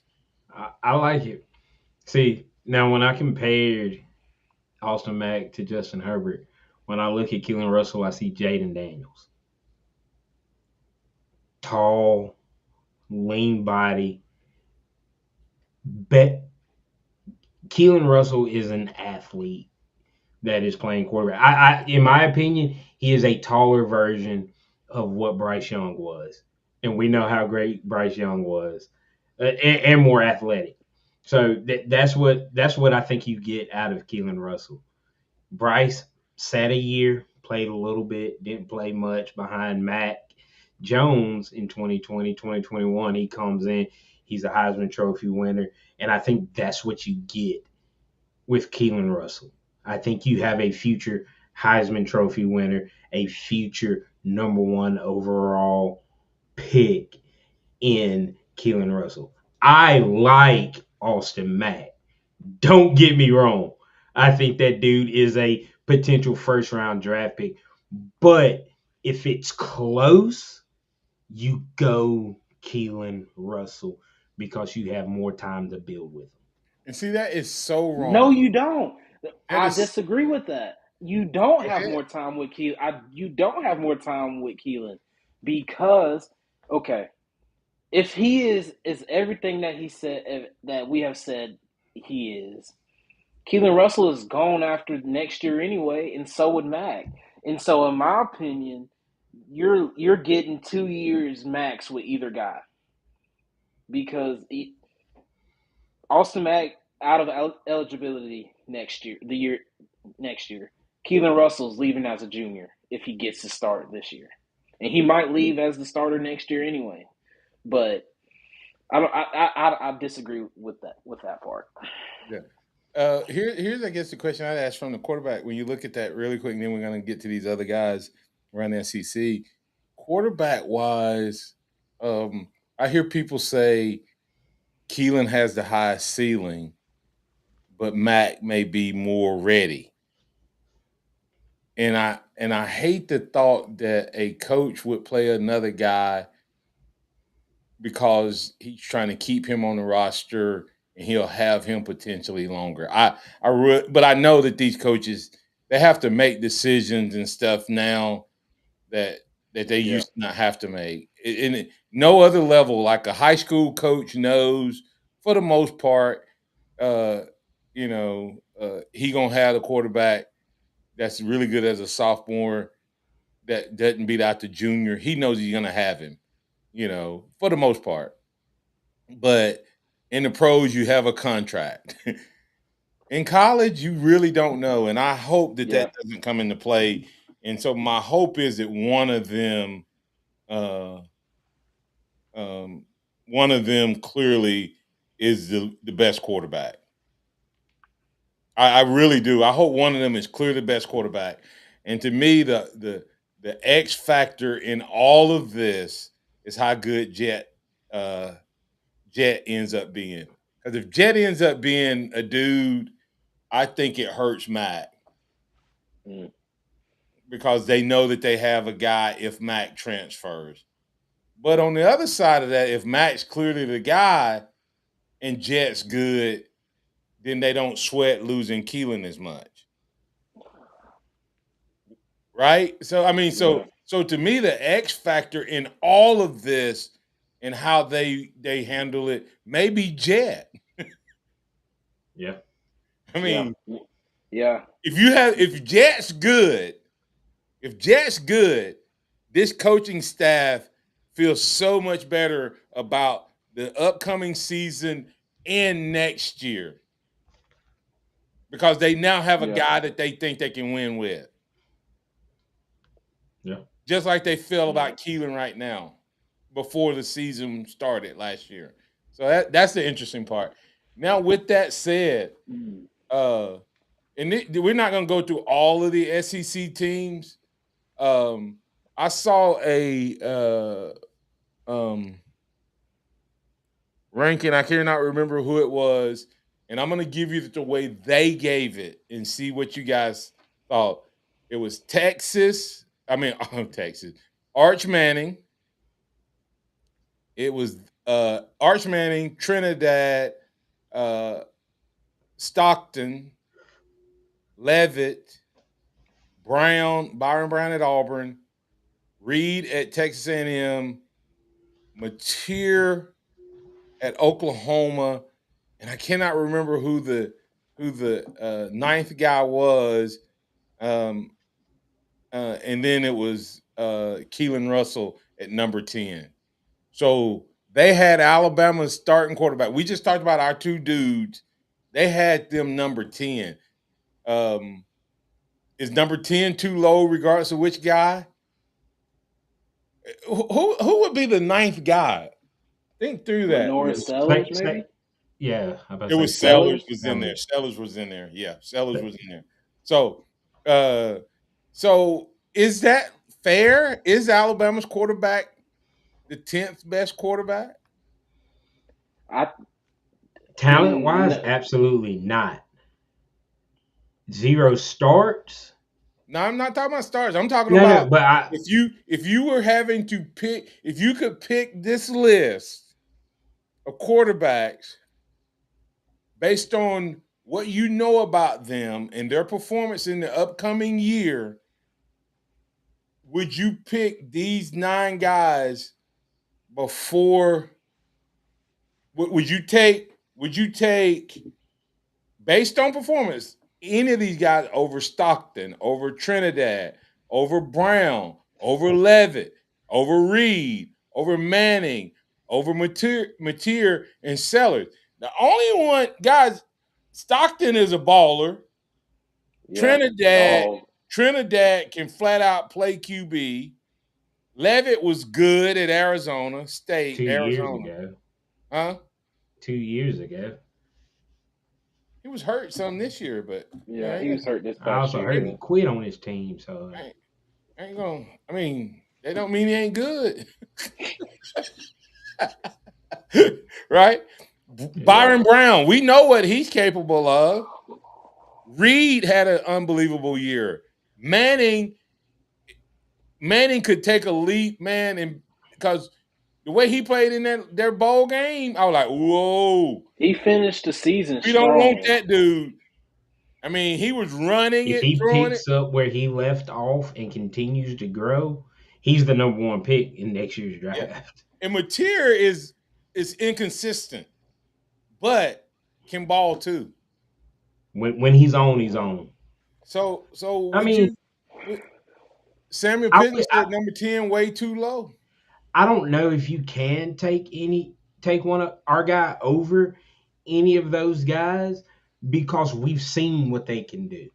[SPEAKER 5] I like it. See, now when I compared Austin Mack to Justin Herbert, when I look at Keelan Russell, I see Jaden Daniels. Tall, lean body. Keelan Russell is an athlete that is playing quarterback. In my opinion, he is a taller version of what Bryce Young was, and we know how great Bryce Young was, and more athletic. So that's what I think you get out of Keelan Russell. Bryce sat a year, played a little bit, didn't play much behind Mac Jones in 2020, 2021. He comes in, he's a Heisman Trophy winner, and I think that's what you get with Keelan Russell. I think you have a future Heisman Trophy winner, a future number one overall pick in Keelan Russell. I like Austin Mack. Don't get me wrong. I think that dude is a potential first round draft pick. But if it's close, you go Keelan Russell because you have more time to build with him.
[SPEAKER 3] And see, that is so
[SPEAKER 4] No,
[SPEAKER 3] wrong.
[SPEAKER 4] you don't.
[SPEAKER 3] That
[SPEAKER 4] I
[SPEAKER 3] is.
[SPEAKER 4] disagree with that. You don't
[SPEAKER 3] Go
[SPEAKER 4] have
[SPEAKER 3] ahead.
[SPEAKER 4] more time with Keelan. You don't have more time with Keelan because, okay, if he is everything that he said that we have said he is, Keelan Russell is gone after next year anyway, and so would Mac. And so, in my opinion, you're getting 2 years max with either guy because Austin Mack out of eligibility next year, the year next year. Keelan Russell's leaving as a junior if he gets to start this year. and he might leave as the starter next year anyway. But I don't. I disagree with that part.
[SPEAKER 3] Yeah. Here's I guess the question I'd ask from the quarterback. When you look at that really quick, and then we're going to get to these other guys around the SEC. Quarterback wise, I hear people say Keelan has the highest ceiling, but Mac may be more ready. And I hate the thought that a coach would play another guy because he's trying to keep him on the roster and he'll have him potentially longer. But I know that these coaches they have to make decisions and stuff now that they
[SPEAKER 4] Yeah,
[SPEAKER 3] used to not have to make. No other level, like a high school coach knows for the most part, uh, he gonna have the quarterback that's really good as a sophomore that doesn't beat out the junior. He knows he's gonna have him, for the most part. But in the pros, you have a contract. In college, you really don't know, and I hope that
[SPEAKER 4] yeah,
[SPEAKER 3] that doesn't come into play. And so my hope is that uh, one of them clearly is the best quarterback. I really do. I hope one of them is clearly the best quarterback. And to me, the X factor in all of this is how good uh, Jet ends up being. Because if Jet ends up being a dude, I think it hurts Mac
[SPEAKER 4] mm,
[SPEAKER 3] because they know that they have a guy if Mac transfers. But on the other side of that, if Mac's clearly the guy and Jet's good, then they don't sweat losing Keelan as much. Right? So I mean,
[SPEAKER 4] yeah,
[SPEAKER 3] so to me, the X factor in all of this and how they handle it may be Jet.
[SPEAKER 5] Yeah.
[SPEAKER 3] I
[SPEAKER 4] yeah,
[SPEAKER 3] mean,
[SPEAKER 4] yeah,
[SPEAKER 3] if Jet's good, this coaching staff feels so much better about the upcoming season and next year because they now have a
[SPEAKER 4] yeah,
[SPEAKER 3] guy that they think they can win with,
[SPEAKER 5] Yeah.
[SPEAKER 3] just like they feel
[SPEAKER 4] yeah.
[SPEAKER 3] about Keelan right now before the season started last year. So that's the interesting part. Now, with that said,
[SPEAKER 4] Mm.
[SPEAKER 3] uh, we're not going to go through all of the SEC teams. Um, I saw a ranking. I cannot remember who it was, and I'm going to give you the way they gave it and see what you guys thought. It was Texas. I mean, Texas. Arch Manning. It was Arch Manning, Trinidad, uh, Stockton, Levitt, Byron Brown at Auburn, Reed at Texas A&M, Mateer at Oklahoma, and I cannot remember who the ninth guy was. Um, and then it was Keelan Russell at number 10. So they had Alabama's starting quarterback. We just talked about our two dudes. They had them number 10. Um, is number 10 too low, regardless of which guy? Who would be the ninth guy? Think through that.
[SPEAKER 4] Lenora Sellers, maybe.
[SPEAKER 5] Yeah, I about
[SPEAKER 3] It
[SPEAKER 5] to say
[SPEAKER 3] was Sellers
[SPEAKER 4] Sellers.
[SPEAKER 3] was in there. Sellers was in there. Yeah, Sellers was in there. So, uh, so is that fair? Is Alabama's quarterback the 10th best quarterback?
[SPEAKER 4] I
[SPEAKER 5] Talent wise,
[SPEAKER 4] no,
[SPEAKER 5] absolutely not. Zero starts.
[SPEAKER 3] No, I'm not talking about stars. I'm talking
[SPEAKER 5] No, no,
[SPEAKER 3] about
[SPEAKER 5] but I
[SPEAKER 3] if you were having to pick, if you could pick this list of quarterbacks based on what you know about them and their performance in the upcoming year, would you pick these nine guys before? Would you take based on performance any of these guys over Stockton, over Trinidad, over Brown, over Levitt, over Reed, over Manning, over Mateer and Sellers? The only one, guys, Stockton is a baller.
[SPEAKER 4] yeah,
[SPEAKER 3] Trinidad,
[SPEAKER 4] dog.
[SPEAKER 3] Trinidad can flat out play QB. Levitt was good at Arizona State.
[SPEAKER 5] 2 years
[SPEAKER 3] Arizona,
[SPEAKER 5] ago.
[SPEAKER 3] huh?
[SPEAKER 5] 2 years ago.
[SPEAKER 3] He was hurt some this year, but
[SPEAKER 4] Yeah, he was hurt this
[SPEAKER 5] I
[SPEAKER 4] past
[SPEAKER 5] also
[SPEAKER 4] year.
[SPEAKER 5] heard
[SPEAKER 4] Yeah.
[SPEAKER 5] he quit on his team, so
[SPEAKER 3] ain't gonna. I mean, they don't mean he ain't good, right? Byron Brown, we know what he's capable of. Reed had an unbelievable year. Manning could take a leap, man, and because the way he played in their bowl game, I was like, whoa,
[SPEAKER 4] He finished the season
[SPEAKER 3] we don't want
[SPEAKER 4] strong.
[SPEAKER 3] that dude. I mean, he was running
[SPEAKER 5] if
[SPEAKER 3] it,
[SPEAKER 5] he
[SPEAKER 3] throwing it.
[SPEAKER 5] picks up where he left off and continues to grow, he's the number one pick in next year's
[SPEAKER 3] Yeah.
[SPEAKER 5] draft.
[SPEAKER 3] And Mateer is inconsistent, but can ball too.
[SPEAKER 5] When he's on, he's on.
[SPEAKER 3] So
[SPEAKER 5] I
[SPEAKER 3] would
[SPEAKER 5] mean,
[SPEAKER 3] you? Samuel
[SPEAKER 5] I,
[SPEAKER 3] Pittman
[SPEAKER 5] I
[SPEAKER 3] said number 10 way too low.
[SPEAKER 5] I don't know if you can take one of our guy over any of those guys because we've seen what they can do.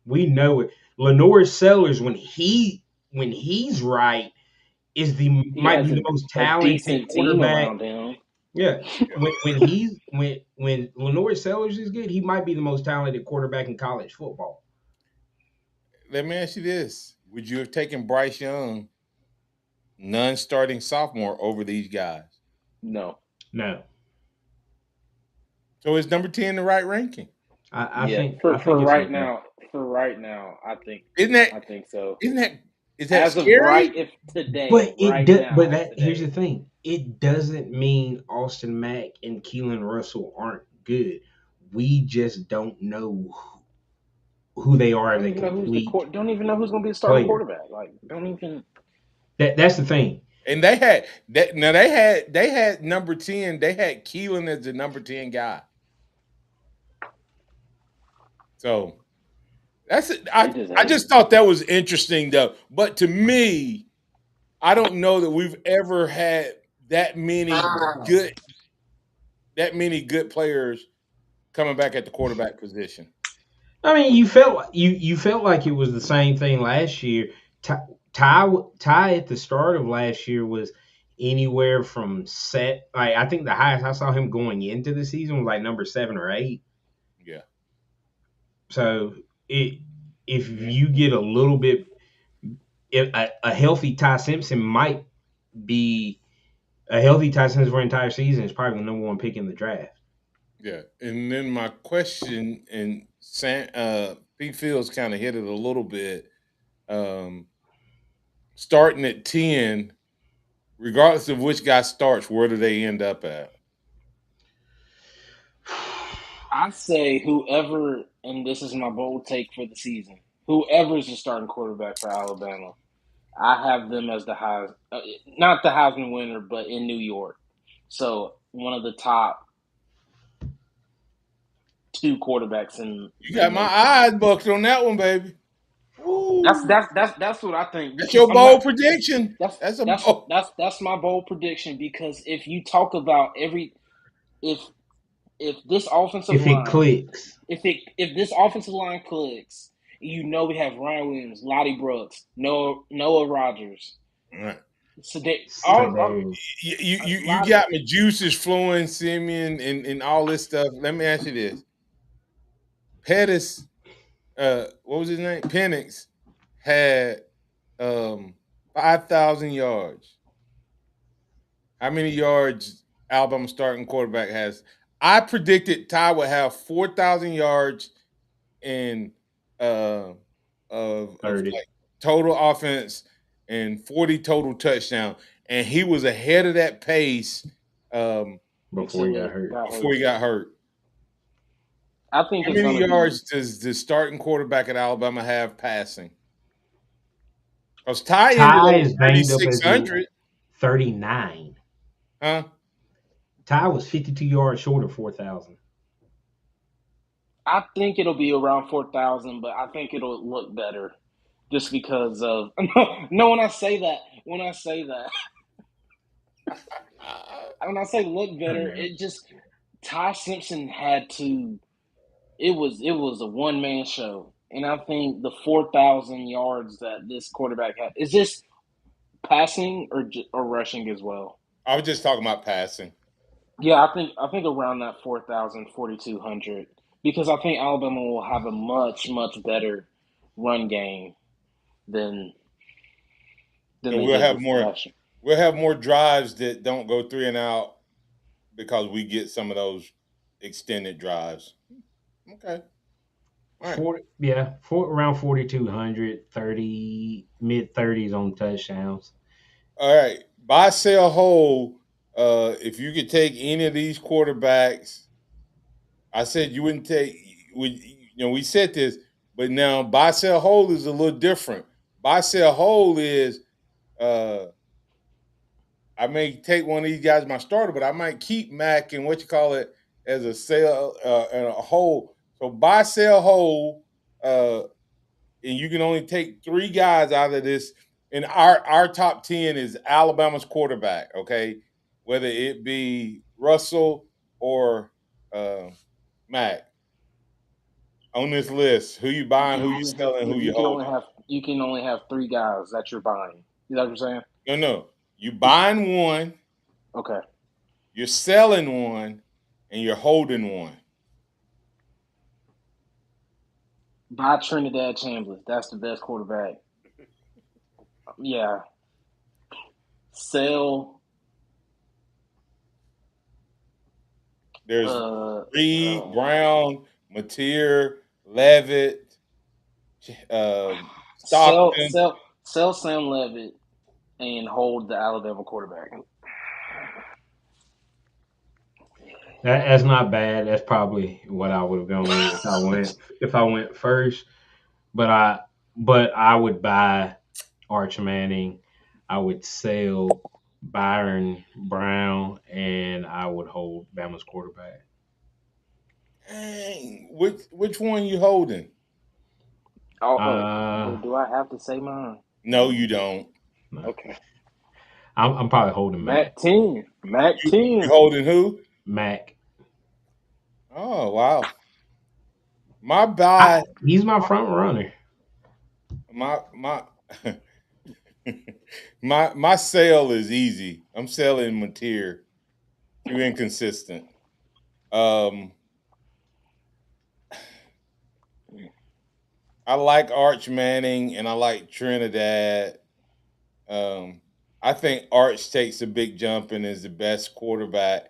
[SPEAKER 5] We know it. Lenore Sellers, when he's right,
[SPEAKER 4] He
[SPEAKER 5] might be
[SPEAKER 4] has
[SPEAKER 5] the most
[SPEAKER 4] a
[SPEAKER 5] talented
[SPEAKER 4] decent team
[SPEAKER 5] quarterback.
[SPEAKER 4] around him.
[SPEAKER 5] Yeah, when Lenore Sellers is good, he might be the most talented quarterback in college football.
[SPEAKER 3] Let me ask you this: would you have taken Bryce Young, non-starting sophomore, over these guys?
[SPEAKER 4] No.
[SPEAKER 5] No,
[SPEAKER 3] So is number 10 the right ranking?
[SPEAKER 5] I
[SPEAKER 4] Yeah.
[SPEAKER 5] think
[SPEAKER 4] For
[SPEAKER 5] I think it's
[SPEAKER 4] right
[SPEAKER 5] okay.
[SPEAKER 4] now, I think
[SPEAKER 3] Isn't that
[SPEAKER 4] so.
[SPEAKER 3] isn't that is that
[SPEAKER 4] As of
[SPEAKER 3] scary?
[SPEAKER 5] But
[SPEAKER 4] right now,
[SPEAKER 5] here's the thing. It doesn't mean Austin Mack and Keelan Russell aren't good. We just don't know who they are as
[SPEAKER 4] don't
[SPEAKER 5] a
[SPEAKER 4] even know
[SPEAKER 5] complete
[SPEAKER 4] don't even know who's going to be the starting
[SPEAKER 5] player.
[SPEAKER 4] quarterback. Like, don't even.
[SPEAKER 5] That's the thing.
[SPEAKER 3] And they had that. Now they had number 10. They had Keelan as the number 10 guy. So that's it. I just thought that was interesting though. But to me, I don't know that we've ever had that many good players coming back at the quarterback position.
[SPEAKER 5] I mean, you felt like it was the same thing last year. Ty at the start of last year was anywhere from set. Like I think the highest I saw him going into the season was like number 7 or 8.
[SPEAKER 3] Yeah.
[SPEAKER 5] So if you get a little bit, a healthy Ty Simpson might be a healthy Ty Simpson for an entire season is probably the number one pick in the draft.
[SPEAKER 3] Yeah. And then my question, and Pete Fields kind of hit it a little bit. Starting at 10, regardless of which guy starts, where do they end up at?
[SPEAKER 4] I say whoever, and this is my bold take for the season, whoever's the starting quarterback for Alabama, I have them as the Heisman, not the Heisman winner, but in New York. So one of the top 2 quarterbacks in
[SPEAKER 3] You
[SPEAKER 4] the
[SPEAKER 3] got my
[SPEAKER 4] nation.
[SPEAKER 3] eyes bucked on that one, baby. Ooh.
[SPEAKER 4] That's what I think.
[SPEAKER 3] That's your bold prediction.
[SPEAKER 4] That's my bold prediction because if you talk about if this offensive
[SPEAKER 5] If it
[SPEAKER 4] line
[SPEAKER 5] clicks,
[SPEAKER 4] if this offensive line clicks, we have Ryan Williams, Lottie Brooks, Noah Rogers.
[SPEAKER 3] Right.
[SPEAKER 4] So they
[SPEAKER 3] You got my juices flowing, Simeon, and all this stuff. Let me ask you this: Pettis, what was his name? Penix had 5,000 yards. How many yards Alabama starting quarterback has? I predicted Ty would have 4,000 yards in of
[SPEAKER 5] 30.
[SPEAKER 3] like total offense and 40 total touchdown, and he was ahead of that pace
[SPEAKER 5] Before he got hurt.
[SPEAKER 3] Before he got hurt.
[SPEAKER 4] I think
[SPEAKER 3] How
[SPEAKER 4] it's
[SPEAKER 3] many
[SPEAKER 4] gonna
[SPEAKER 3] yards does the starting quarterback at Alabama have passing? Because Ty ended up
[SPEAKER 5] Is
[SPEAKER 3] at
[SPEAKER 5] banged up as
[SPEAKER 3] 3,600.
[SPEAKER 5] 39.
[SPEAKER 3] Huh?
[SPEAKER 5] Ty was 52 yards short of 4,000.
[SPEAKER 4] I think it'll be around 4,000, but I think it'll look better just because of no. When I say that, when I say look better, it just Ty Simpson had to. It was a one man show, and I think the 4,000 yards that this quarterback had is just Passing or rushing as well.
[SPEAKER 3] I was just talking about passing.
[SPEAKER 4] Yeah, I think around that 4,000, 4,200, because I think Alabama will have a much better run game than than
[SPEAKER 3] And
[SPEAKER 4] they did this last year.
[SPEAKER 3] we'll have more drives that don't go 3 and out because we get some of those extended drives. Okay. All right.
[SPEAKER 5] Around 4,200, 30 mid 30s on touchdowns.
[SPEAKER 3] All right. Buy, sell, hold. If you could take any of these quarterbacks, I said you wouldn't take. We said this, but now buy, sell, hold is a little different. Buy, sell, hold is uh, I may take one of these guys my starter, but I might keep Mac and what you call it as a sell and a hold. So buy, sell, hold, and you can only take 3 guys out of this. And our top 10 is Alabama's quarterback. Okay, whether it be Russell or uh, Mac on this list. Who you buying? Who you selling? Who you holding?
[SPEAKER 4] You can only have 3 guys that you're buying. You know what I'm saying?
[SPEAKER 3] No. You buying one,
[SPEAKER 4] Okay.
[SPEAKER 3] you're selling one, and you're holding one.
[SPEAKER 4] Buy Trinidad Chambliss. That's the best quarterback. Yeah. Sell.
[SPEAKER 3] There's
[SPEAKER 4] Uh.
[SPEAKER 3] Reed,
[SPEAKER 4] uh
[SPEAKER 3] Brown, Mateer, Levitt,
[SPEAKER 4] sell.
[SPEAKER 3] Stockton.
[SPEAKER 4] Sell Sam Levitt and hold the Alabama quarterback.
[SPEAKER 5] That's not bad. That's probably what I would have gone with if I went first. But I would buy Arch Manning. I would sell Byron Brown, and I would hold Bama's quarterback.
[SPEAKER 3] Dang, which one you holding?
[SPEAKER 5] Uh,
[SPEAKER 4] Do I have to say mine?
[SPEAKER 3] No, you don't.
[SPEAKER 5] no.
[SPEAKER 4] Okay.
[SPEAKER 5] I'm probably holding Mac.
[SPEAKER 4] Mac 10. Mac
[SPEAKER 3] You
[SPEAKER 4] 10.
[SPEAKER 3] holding who?
[SPEAKER 5] Mac.
[SPEAKER 3] Oh wow. My buy,
[SPEAKER 5] He's my front runner.
[SPEAKER 3] my my sale is easy. I'm selling Mateer. Too inconsistent. Um, I like Arch Manning and I like Trinidad. Um, I think Arch takes a big jump and is the best quarterback.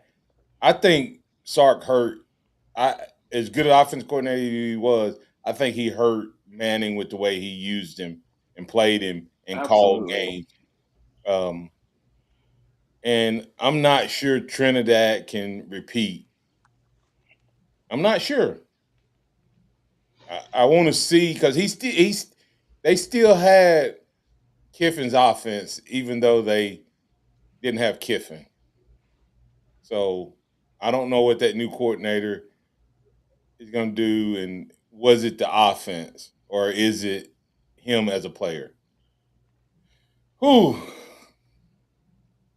[SPEAKER 3] I think Sark hurt. I as good an offense coordinator as he was, I think he hurt Manning with the way he used him and played him and called
[SPEAKER 4] Absolutely.
[SPEAKER 3] games. Um, and I'm not sure Trinidad can repeat. I'm not sure. I want to see because they still had Kiffin's offense, even though they didn't have Kiffin. So I don't know what that new coordinator is going to do, and was it the offense or is it him as a player? Whew.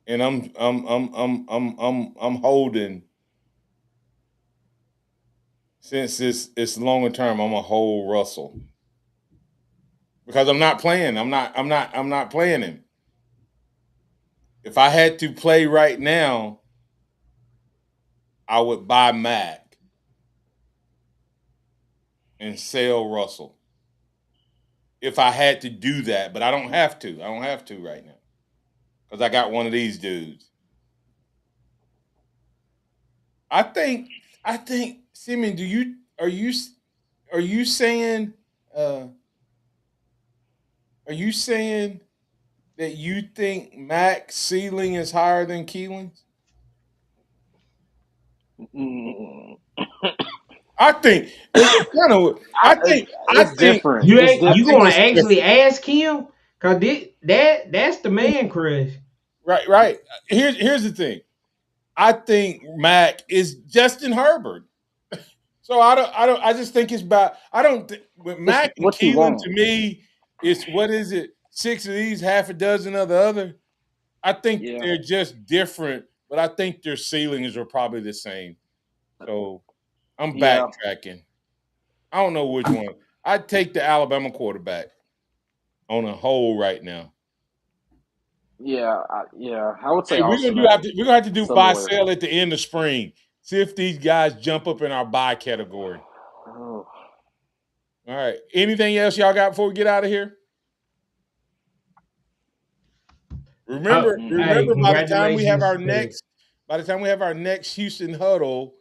[SPEAKER 3] And I'm holding since it's longer term. I'm a hold Russell because I'm not playing. I'm not playing him. If I had to play right now, I would buy Mac and sell Russell. If I had to do that, but I don't have to. I don't have to right now because I got one of these dudes. I think Simeon, are you saying uh are you saying that you think Mac's ceiling is higher than Keelan's?
[SPEAKER 4] Mm,
[SPEAKER 3] I think it's kind of
[SPEAKER 4] it's different.
[SPEAKER 5] You
[SPEAKER 4] It's
[SPEAKER 5] ain't
[SPEAKER 3] I
[SPEAKER 5] you
[SPEAKER 3] think
[SPEAKER 4] different.
[SPEAKER 5] gonna
[SPEAKER 3] it's
[SPEAKER 5] actually
[SPEAKER 3] different.
[SPEAKER 5] ask him? Cause that's the man crush.
[SPEAKER 3] Right. Here's the thing. I think Mac is Justin Herbert. So I just think it's about I don't with
[SPEAKER 4] It's
[SPEAKER 3] Mac and
[SPEAKER 4] what you
[SPEAKER 3] Keelan to
[SPEAKER 4] want.
[SPEAKER 3] me, it's what is it? 6 of these, half a dozen of the other. I think
[SPEAKER 4] Yeah.
[SPEAKER 3] they're just different, but I think their ceilings are probably the same. So I'm
[SPEAKER 4] Yeah.
[SPEAKER 3] backtracking. I don't know which one. I'd take the Alabama quarterback on a whole right now.
[SPEAKER 4] Yeah. I would say
[SPEAKER 3] Hey,
[SPEAKER 4] Austin Mack.
[SPEAKER 3] we're gonna have to do buy
[SPEAKER 4] Somewhere.
[SPEAKER 3] sell at the end of spring. See if these guys jump up in our buy category.
[SPEAKER 4] Oh,
[SPEAKER 3] All right. Anything else y'all got before we get out of here?
[SPEAKER 5] Oh, hey,
[SPEAKER 3] Remember
[SPEAKER 5] congratulations to
[SPEAKER 3] by the time we have our next Houston huddle,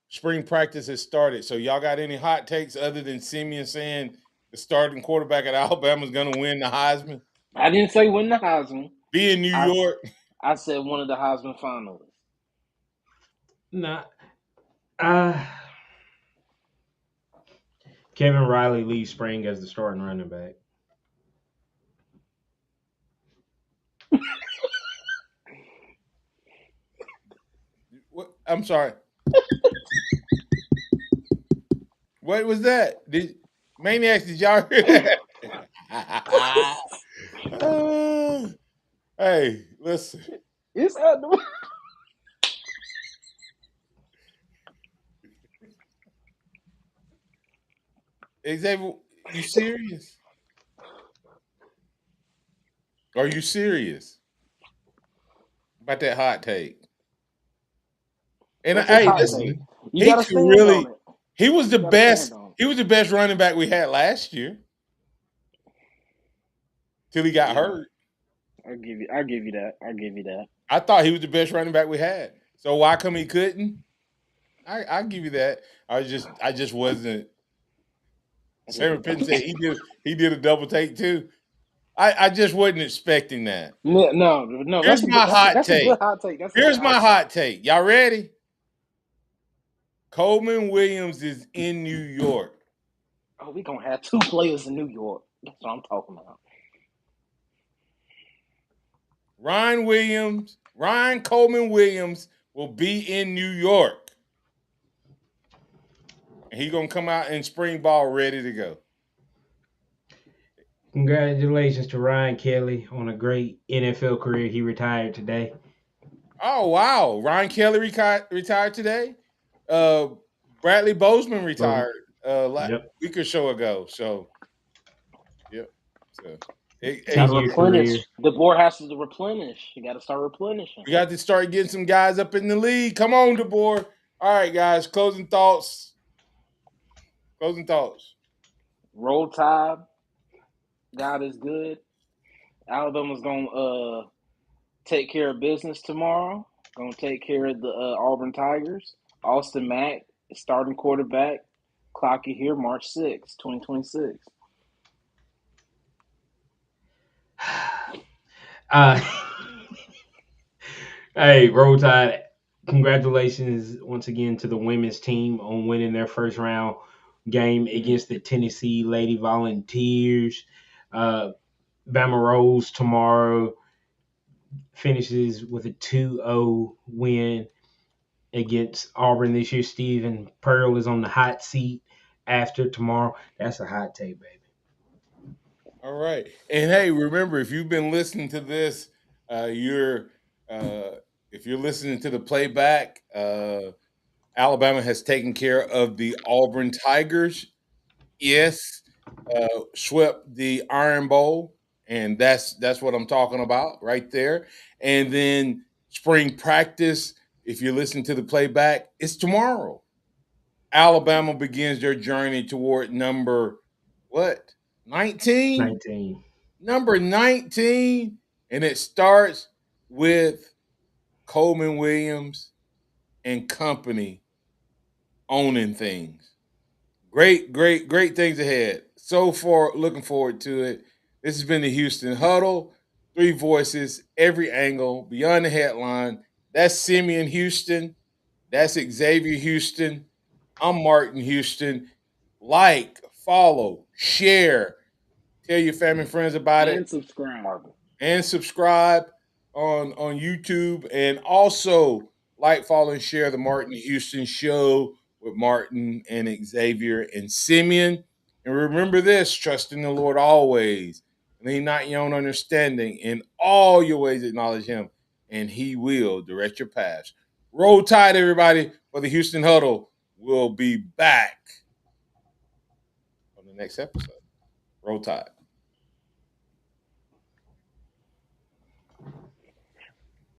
[SPEAKER 3] spring practice has started. So y'all got any hot takes other than Simeon saying the starting quarterback at Alabama is gonna win the Heisman?
[SPEAKER 4] I didn't say win the Heisman.
[SPEAKER 3] Be in New
[SPEAKER 4] I
[SPEAKER 3] York.
[SPEAKER 4] I said one of the Heisman finalists.
[SPEAKER 5] nah, uh, Kevin Riley leaves spring as the starting running back.
[SPEAKER 3] What, I'm sorry. What was that? Maniacs, did y'all hear that? Hey, listen.
[SPEAKER 4] It's at the
[SPEAKER 3] Xavier, you serious? Are you serious about that hot take? And
[SPEAKER 4] What's his
[SPEAKER 3] hey,
[SPEAKER 4] hot take?
[SPEAKER 3] listen,
[SPEAKER 4] You
[SPEAKER 3] he
[SPEAKER 4] gotta
[SPEAKER 3] could
[SPEAKER 4] stand on
[SPEAKER 3] really.
[SPEAKER 4] it.
[SPEAKER 3] He was the
[SPEAKER 4] You gotta stand
[SPEAKER 3] best.
[SPEAKER 4] on it.
[SPEAKER 3] He was the best running back we had last year till he got
[SPEAKER 4] Yeah,
[SPEAKER 3] hurt.
[SPEAKER 4] I'll give you that. I'll give you that.
[SPEAKER 3] I thought he was the best running back we had. So why come he couldn't? I give you that. I just wasn't. Sarah Pitton said he did a double take too. I just wasn't expecting that.
[SPEAKER 4] No,
[SPEAKER 3] Here's my hot
[SPEAKER 4] that's a
[SPEAKER 3] take.
[SPEAKER 4] good hot take. That's a good
[SPEAKER 3] Here's my
[SPEAKER 4] hot take.
[SPEAKER 3] hot take. Y'all ready? Coleman Williams is in New York.
[SPEAKER 4] Oh, we gonna have two players in New York. That's what I'm talking about.
[SPEAKER 3] Ryan Coleman Williams will be in New York. And he's gonna come out in spring ball ready to go.
[SPEAKER 5] Congratulations to Ryan Kelly on a great NFL career. He retired today.
[SPEAKER 3] Oh wow. Ryan Kelly retired today. Uh Bradley Bozeman
[SPEAKER 5] Well,
[SPEAKER 3] retired
[SPEAKER 5] yep,
[SPEAKER 3] week or so ago. So yep. So
[SPEAKER 4] Got to
[SPEAKER 5] 10-year career.
[SPEAKER 4] replenish. The board has to replenish. You got to start replenishing.
[SPEAKER 3] we got to start getting some guys up in the league. Come on, DeBoer. All right, guys. Closing thoughts. Closing thoughts.
[SPEAKER 4] Roll Tide. God is good. Alabama's gonna take care of business tomorrow. Gonna take care of the Auburn Tigers. Austin Mack, starting quarterback. Clock it here, March 6th, 2026.
[SPEAKER 5] Uh, hey, Roll Tide, congratulations once again to the women's team on winning their first round game against the Tennessee Lady Volunteers. Uh, Bama Rose tomorrow finishes with a 2-0 win against Auburn this year. Stephen Pearl is on the hot seat after tomorrow. That's a hot take, baby.
[SPEAKER 3] All right. And hey, remember, if you've been listening to this, you're if you're listening to the playback, Alabama has taken care of the Auburn Tigers. Yes, swept the Iron Bowl, and that's what I'm talking about right there. And then spring practice, if you listen to the playback, it's tomorrow. Alabama begins their journey toward number what? 19?
[SPEAKER 5] 19.
[SPEAKER 3] Number 19. And it starts with Coleman Williams and company owning things. Great things ahead. So far, looking forward to it. This has been the Houston Huddle. Three voices, every angle, beyond the headline. That's Simeon Houston. That's Xavier Houston. I'm Martin Houston. Like, follow, share, tell your family and friends about it,
[SPEAKER 4] And subscribe.
[SPEAKER 3] and subscribe on YouTube. And also like, follow, and share the Martin Houston Show with Martin and Xavier and Simeon. And remember this: trust in the Lord always, and lean not your own understanding. In all your ways, acknowledge Him, and He will direct your paths. Roll Tide, everybody, for the Houston Huddle. We'll be back on the next episode. Roll Tide.